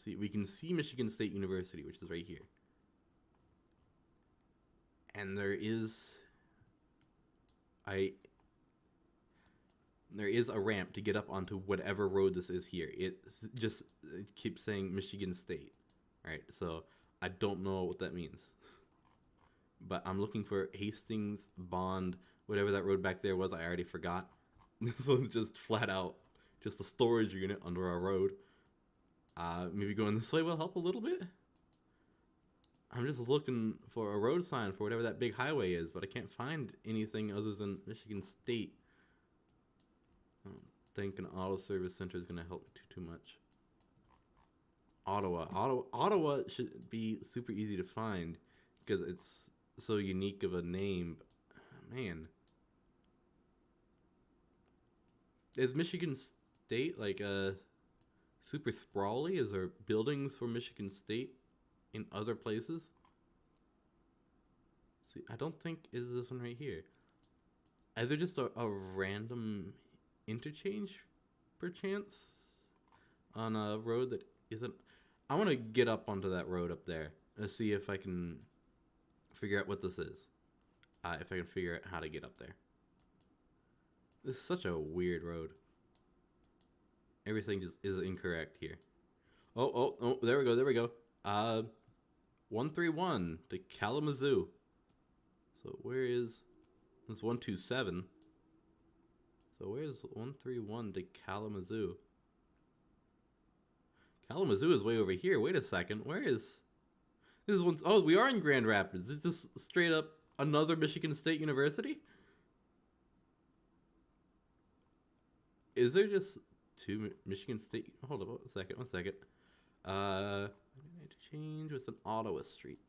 Speaker 1: See, we can see Michigan State University, which is right here. And there is a ramp to get up onto whatever road this is here. It keeps saying Michigan State, right? So I don't know what that means. But I'm looking for Hastings, Bond, whatever that road back there was. I already forgot. This one's just flat out just a storage unit under our road. Maybe going this way will help a little bit. I'm just looking for a road sign for whatever that big highway is, but I can't find anything other than Michigan State. I don't think an auto service center is going to help me too much. Ottawa should be super easy to find because it's so unique of a name. Man. Is Michigan State like super sprawly? Is there buildings for Michigan State in other places? See, I don't think is this one right here. Is there just a random interchange, perchance, on a road that isn't? I want to get up onto that road up there and see if I can figure out what this is. If I can figure out how to get up there. This is such a weird road. Everything just is incorrect here. Oh, there we go. 131 to Kalamazoo. So where is... It's 127. So where's 131 to Kalamazoo? Kalamazoo is way over here. Wait a second. Where is... This is one... Oh, we are in Grand Rapids. It's just straight up another Michigan State University? Is there just... two Michigan State. Hold on, one second. Interchange with an Ottawa Street.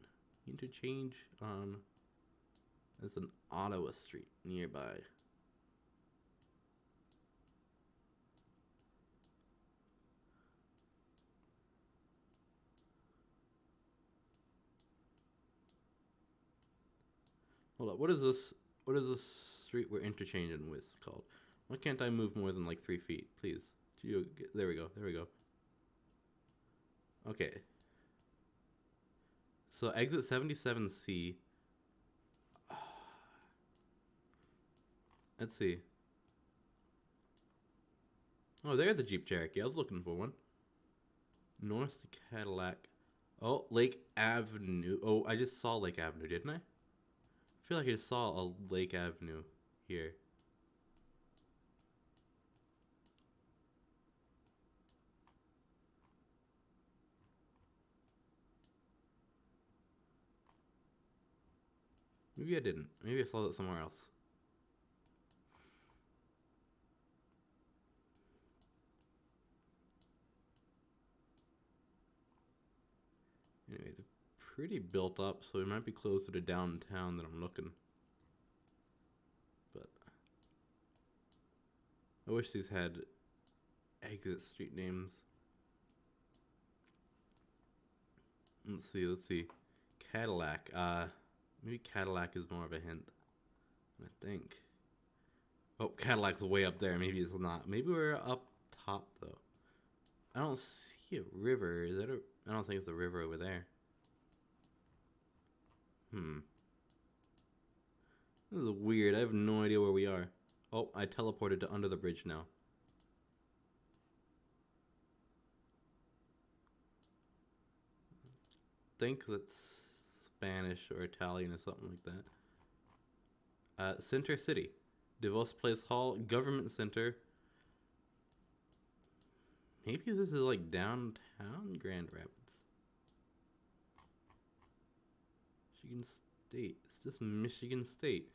Speaker 1: Interchange on. There's an Ottawa Street nearby. Hold up. What is this? What is this street we're interchanging with called? Why can't I move more than like 3 feet, please? There we go. There we go. Okay. So exit 77C. Let's see. Oh, there's a Jeep Cherokee. I was looking for one. North Cadillac. Oh, Lake Avenue. Oh, I just saw Lake Avenue, didn't I? I feel like I just saw a Lake Avenue here. Maybe I didn't. Maybe I saw that somewhere else. Anyway, they're pretty built up, so we might be closer to downtown than I'm looking. But I wish these had exit street names. Let's see, let's see. Cadillac. Maybe Cadillac is more of a hint. I think. Oh, Cadillac's way up there. Maybe it's not. Maybe we're up top though. I don't see a river. Is that a? I don't think it's a river over there. This is weird. I have no idea where we are. Oh, I teleported to under the bridge now. Think that's Spanish or Italian or something like that. Center City. DeVos Place Hall, Government Center. Maybe this is like downtown Grand Rapids. Michigan State. It's just Michigan State.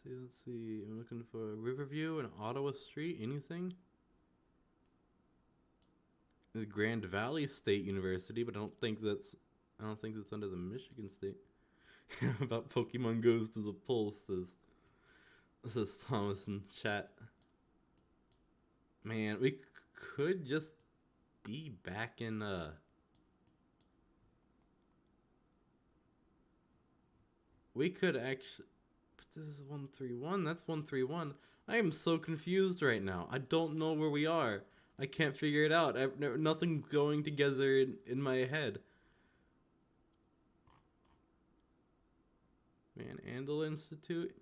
Speaker 1: Let's see. I'm looking for Riverview and Ottawa Street. Anything? The Grand Valley State University, but I don't think that's under the Michigan State. About Pokemon goes to the polls, says Thomas in chat. Man, we could just be back in we could actually, but this is 131. That's 131. I am so confused right now. I don't know where we are. I can't figure it out. Nothing's going together in my head. Man, Andal Institute.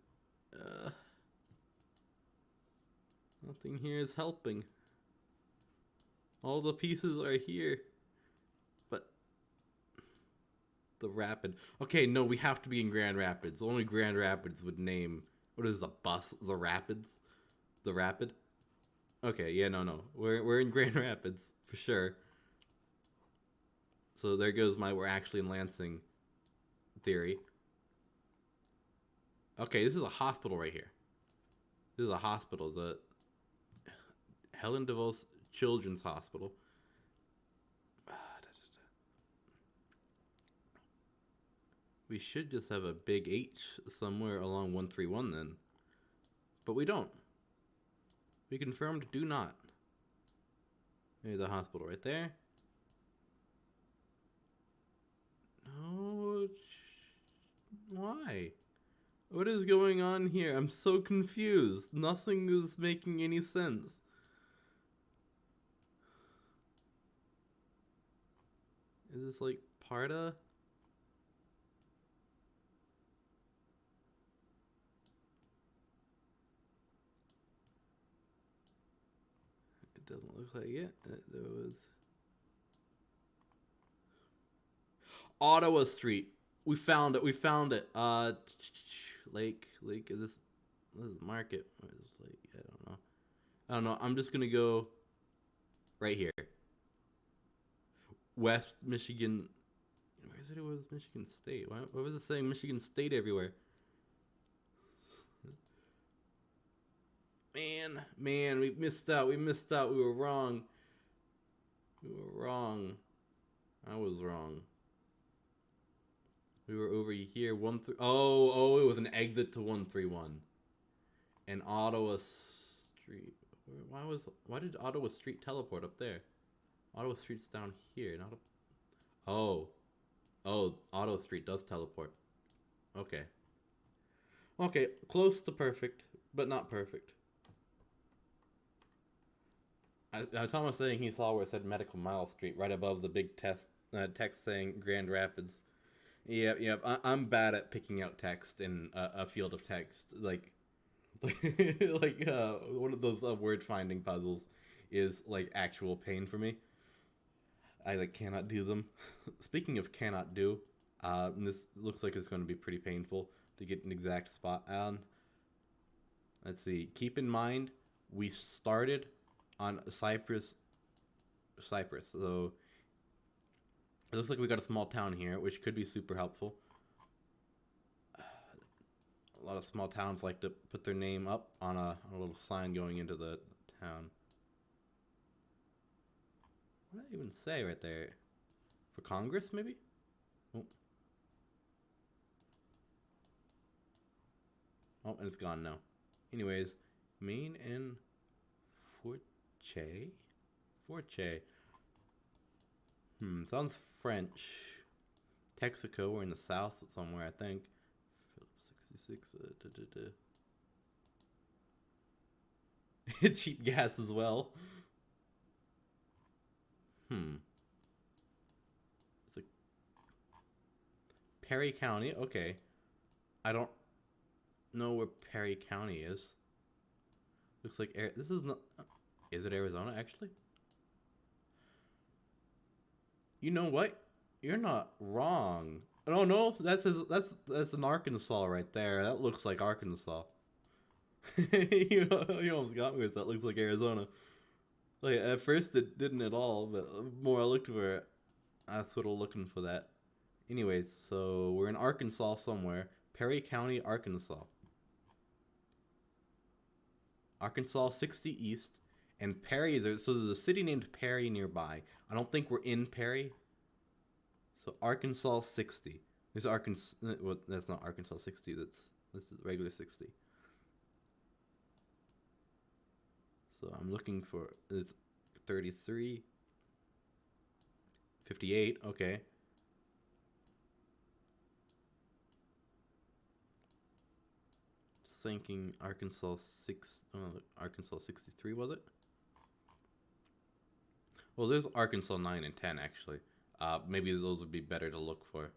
Speaker 1: Nothing here is helping. All the pieces are here. But the Rapid. Okay, no, we have to be in Grand Rapids. Only Grand Rapids would name. What is the bus? The Rapids? The Rapid? Okay, yeah, no. We're in Grand Rapids for sure. So there goes my we're actually in Lansing theory. Okay, this is a hospital right here. This is a hospital, the Helen DeVos Children's Hospital. We should just have a big H somewhere along 131 then. But we don't. We confirmed do not. There's a hospital right there. No. Why? What is going on here? I'm so confused. Nothing is making any sense. Is this like Parda? It doesn't look like it. There was Ottawa Street. We found it. We found it. Lake. Is this is Market? What is this lake? I don't know. I'm just gonna go right here. West Michigan. Where is it? It was Michigan State. Why was it saying Michigan State everywhere? Man, we missed out. We were wrong. I was wrong. We were over here. Oh, it was an exit to 131. And Ottawa Street. Why did Ottawa Street teleport up there? Auto Street's down here, not a... Oh. Oh, Auto Street does teleport. Okay. Okay, close to perfect, but not perfect. Tom was saying he saw where it said Medical Mile Street right above the big text saying Grand Rapids. Yep, yep. I'm bad at picking out text in a field of text. One of those word finding puzzles is like actual pain for me. I like cannot do them. Speaking of cannot do, this looks like it's going to be pretty painful to get an exact spot on. Let's see. Keep in mind, we started on Cyprus. So it looks like we got a small town here, which could be super helpful. A lot of small towns like to put their name up on a little sign going into the town. What did I even say right there? For Congress, maybe? Oh. Oh, and it's gone now. Anyways, Maine and Forche? Forche. Sounds French. Texaco, we're in the south somewhere, I think. 66, cheap gas as well. It's like Perry County. Okay, I don't know where Perry County is. Looks like this is not. Is it Arizona actually? You know what? You're not wrong. Oh no, that's an Arkansas right there. That looks like Arkansas. you almost got me with that. Looks like Arizona. Like at first it didn't at all, but the more I looked for it, I was sort of looking for that. Anyways, so we're in Arkansas somewhere. Perry County, Arkansas. Arkansas 60 East. And Perry, so there's a city named Perry nearby. I don't think we're in Perry. So Arkansas 60. There's Arkansas, well, that's not Arkansas 60, this is regular 60. So I'm looking for, it's 33. 58, okay. Thinking Arkansas 63 was it? Well, there's Arkansas 9 and 10 actually. Maybe those would be better to look for.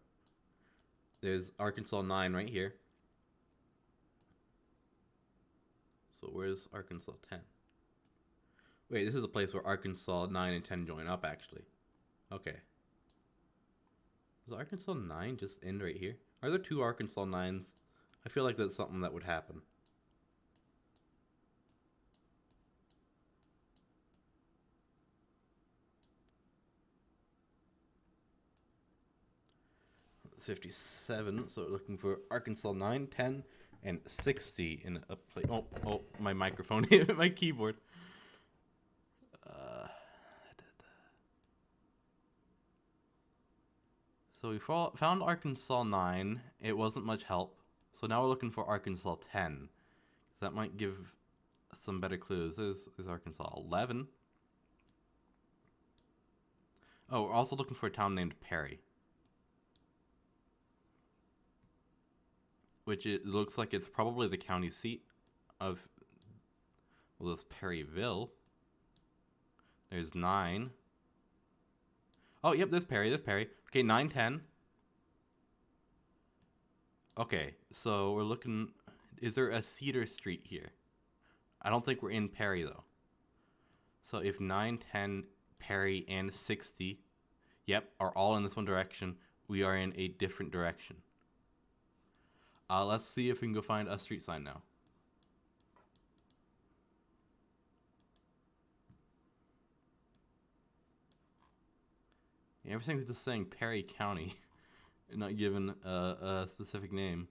Speaker 1: There's Arkansas 9 right here. So where's Arkansas 10? Wait, this is a place where Arkansas 9 and 10 join up actually. Okay. Does Arkansas 9 just end right here? Are there two Arkansas 9s? I feel like that's something that would happen. It's 57, so we're looking for Arkansas 9, 10, and 60 in a place. Oh, my microphone hit my keyboard. So we found Arkansas 9. It wasn't much help. So now we're looking for Arkansas 10. That might give some better clues. There's Arkansas 11. Oh, we're also looking for a town named Perry. Which it looks like it's probably the county seat of, well, it's Perryville. There's 9. Oh, yep, there's Perry. Okay, 9, 10. Okay, so we're looking, is there a Cedar Street here? I don't think we're in Perry, though. So if 9, 10, Perry, and 60, yep, are all in this one direction, we are in a different direction. Let's see if we can go find a street sign now. Yeah, everything's just saying Perry County, and not given a specific name.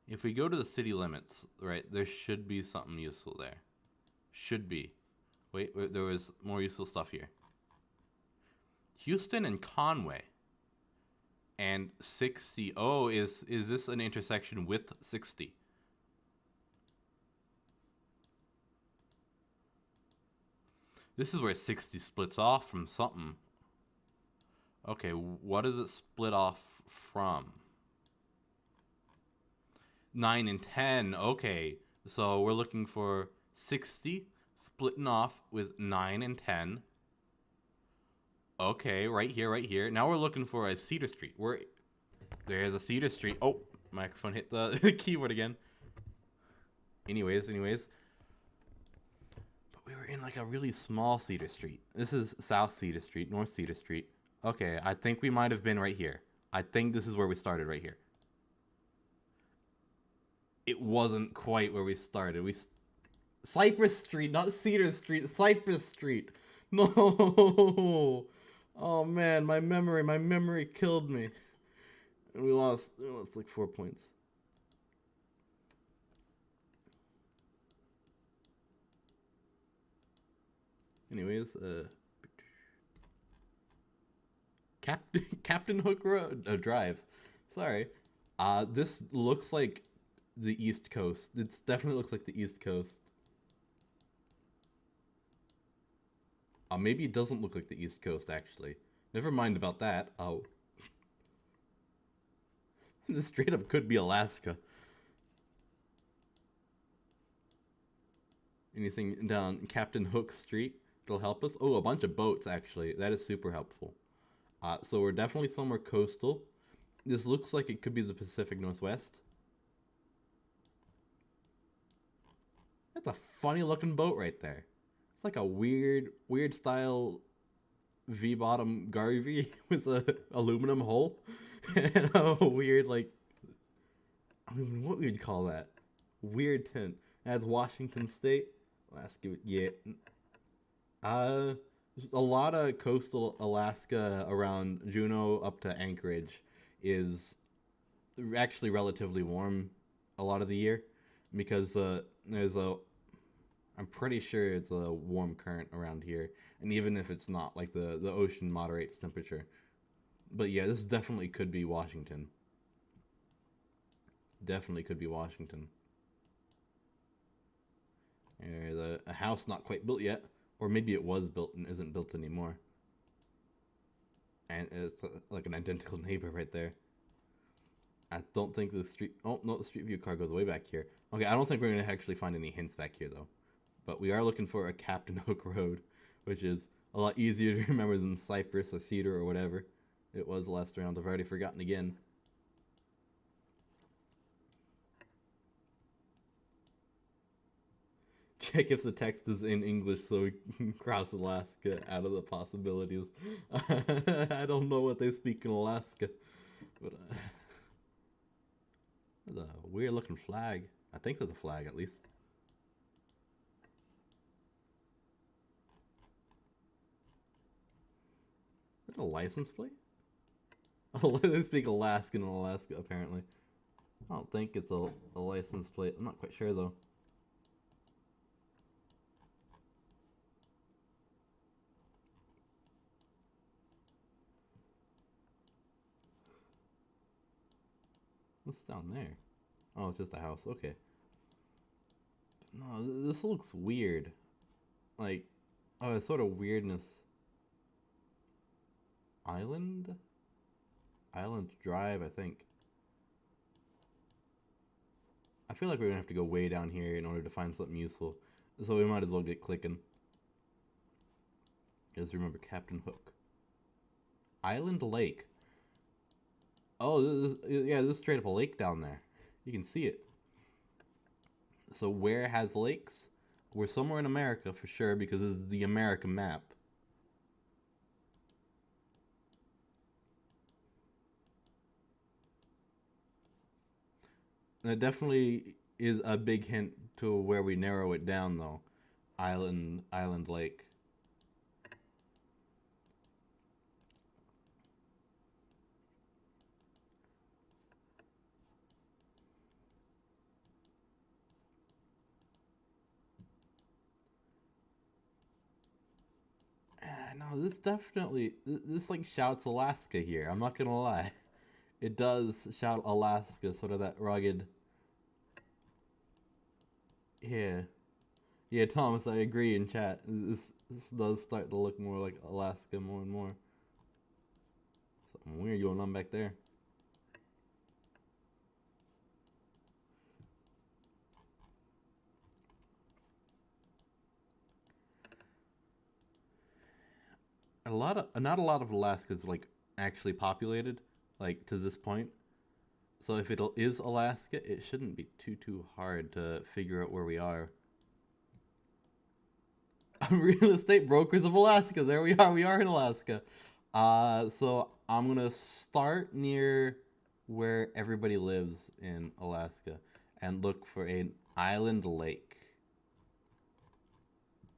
Speaker 1: If we go to the city limits, right, there should be something useful there. Should be. Wait, there was more useful stuff here. Houston and Conway. and 60. Oh, is this an intersection with 60? This is where 60 splits off from something. Okay, what does it split off from? 9 and 10. Okay, so we're looking for 60 splitting off with 9 and 10. Okay, right here, right here. Now we're looking for a Cedar Street. There's a Cedar Street. Oh, microphone hit the keyboard again. Anyways. But we were in like a really small Cedar Street. This is South Cedar Street, North Cedar Street. Okay, I think we might have been right here. I think this is where we started right here. It wasn't quite where we started. Cypress Street, not Cedar Street. Cypress Street. No. Oh man, my memory killed me. And we lost like 4 points. Anyways, Captain Hook Road Drive. Sorry. This looks like the East Coast. It definitely looks like the East Coast. Maybe it doesn't look like the East Coast, actually. Never mind about that. Oh. This straight up could be Alaska. Anything down Captain Hook Street that'll help us? Oh, a bunch of boats, actually. That is super helpful. So we're definitely somewhere coastal. This looks like it could be the Pacific Northwest. That's a funny looking boat right there. It's like a weird style V-bottom Garvey with a aluminum hull and a weird like, I mean, what we'd call that? Weird tint. That's Washington State. Alaska, yeah. A lot of coastal Alaska around Juneau up to Anchorage is actually relatively warm a lot of the year because I'm pretty sure it's a warm current around here, and even if it's not, like the ocean moderates temperature. But yeah, this definitely could be Washington. Definitely could be Washington. There's a house not quite built yet, or maybe it was built and isn't built anymore. And it's like an identical neighbor right there. I don't think the street. Oh no, the Street View car goes way back here. Okay, I don't think we're gonna actually find any hints back here though. But we are looking for a Captain Hook Road, which is a lot easier to remember than Cypress or Cedar or whatever it was last round. I've already forgotten again. Check if the text is in English so we can cross Alaska out of the possibilities. I don't know what they speak in Alaska, but there's a weird looking flag. I think there's a flag at least. Is that a license plate? Oh, they speak Alaskan in Alaska apparently. I don't think it's a license plate. I'm not quite sure though. What's down there? Oh, it's just a house. Okay. No, this looks weird. Like, oh, it's sort of weirdness. Island? Island Drive, I think. I feel like we're gonna have to go way down here in order to find something useful. So we might as well get clicking. Just remember Captain Hook. Island Lake. Oh, yeah, this is straight up a lake down there. You can see it. So where has lakes? We're somewhere in America for sure because this is the American map. That definitely is a big hint to where we narrow it down though. Island Lake. No, this definitely this like shouts Alaska here. I'm not gonna lie. It does shout Alaska, sort of that rugged. Yeah. Yeah, Thomas, I agree in chat. This does start to look more like Alaska more and more. Something weird going on back there. Not a lot of Alaska's like actually populated, like to this point. So if it is Alaska, it shouldn't be too hard to figure out where we are. Real estate brokers of Alaska. There we are. We are in Alaska. So I'm gonna start near where everybody lives in Alaska and look for an island lake.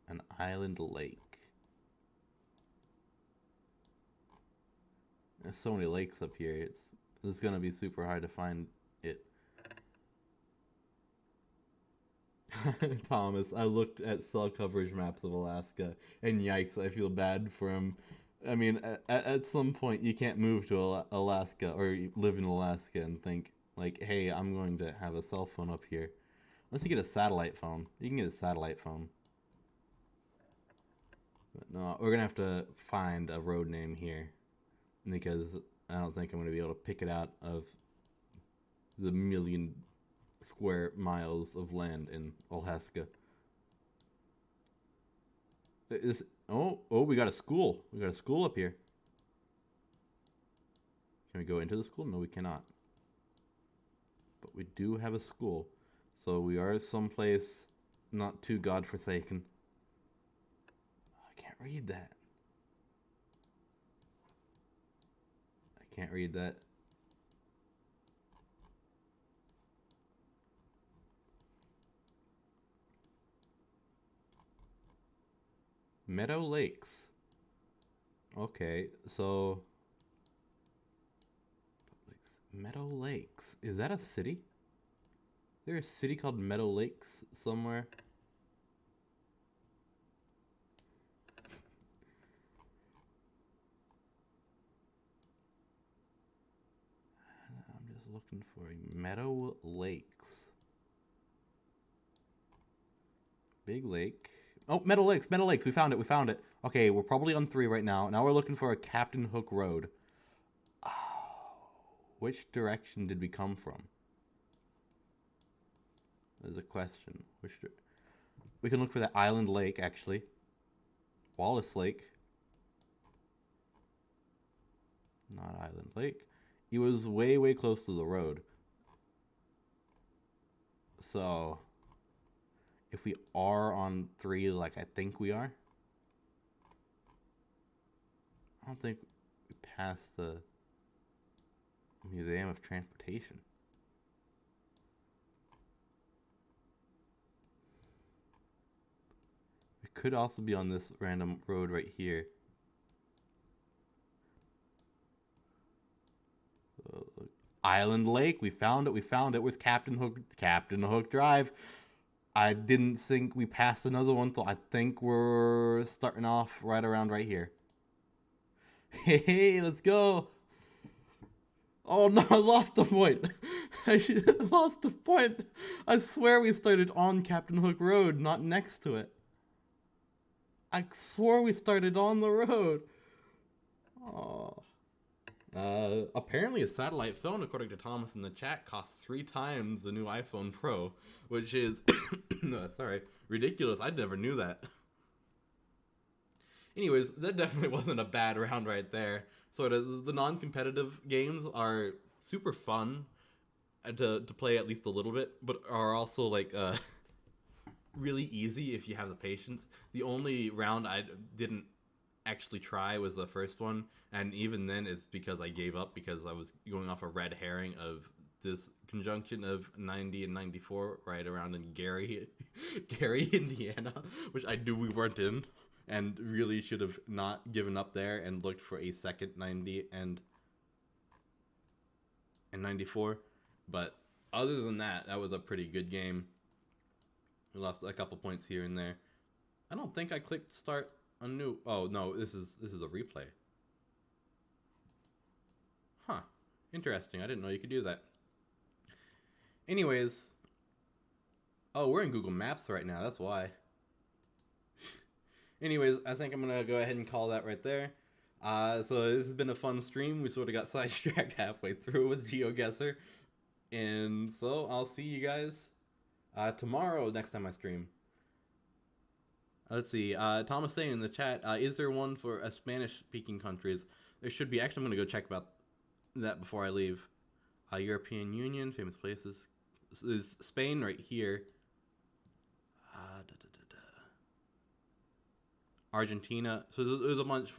Speaker 1: An island lake. There's so many lakes up here. It's gonna be super hard to find it. Thomas, I looked at cell coverage maps of Alaska, and yikes, I feel bad for him. I mean, at some point, you can't move to Alaska or live in Alaska and think, like, hey, I'm going to have a cell phone up here. Unless you get a satellite phone. You can get a satellite phone. But no, we're going to have to find a road name here. Because I don't think I'm going to be able to pick it out of the million square miles of land in Alaska. We got a school. We got a school up here. Can we go into the school? No, we cannot. But we do have a school. So we are someplace not too godforsaken. I can't read that. I can't read that. Meadow Lakes. Okay, so Meadow Lakes. Is that a city? Is there a city called Meadow Lakes somewhere? I'm just looking for Meadow Lakes. Big lake. Oh, Meadow Lakes, Meadow Lakes. We found it, we found it. Okay, we're probably on 3 right now. Now we're looking for a Captain Hook Road. Oh, which direction did we come from? There's a question. We can look for that island lake, actually. Wallace Lake. Not Island Lake. He was way close to the road. So, if we are on 3, like I think we are, I don't think we passed the Museum of Transportation. We could also be on this random road right here. Island Lake, we found it. We found it with Captain Hook Drive. I didn't think we passed another one, so I think we're starting off right around right here. Hey, let's go. Oh no, I lost a point. I lost a point. I swear we started on Captain Hook Road, not next to it. I swore we started on the road. Oh. Apparently a satellite phone, according to Thomas in the chat, costs 3 times the new iPhone Pro, which is, ridiculous. I never knew that. Anyways, that definitely wasn't a bad round right there. So the non-competitive games are super fun to play at least a little bit, but are also like really easy if you have the patience. The only round I didn't actually try was the first one, and even then it's because I gave up because I was going off a red herring of this conjunction of 90 and 94 right around in Gary, Indiana, which I knew we weren't in, and really should have not given up there and looked for a second 90 and 94. But other than that, that was a pretty good game. We lost a couple points here and there. I don't think I clicked start a new. Oh no, this is a replay. Huh? Interesting. I didn't know you could do that. Anyways, oh, we're in Google Maps right now. That's why. Anyways, I think I'm gonna go ahead and call that right there. So this has been a fun stream. We sort of got sidetracked halfway through with GeoGuessr, and so I'll see you guys tomorrow next time I stream. Let's see. Thomas saying in the chat, is there one for Spanish-speaking countries? There should be. Actually, I'm gonna go check about that before I leave. European Union, famous places. Is Spain right here? Argentina. So there's a bunch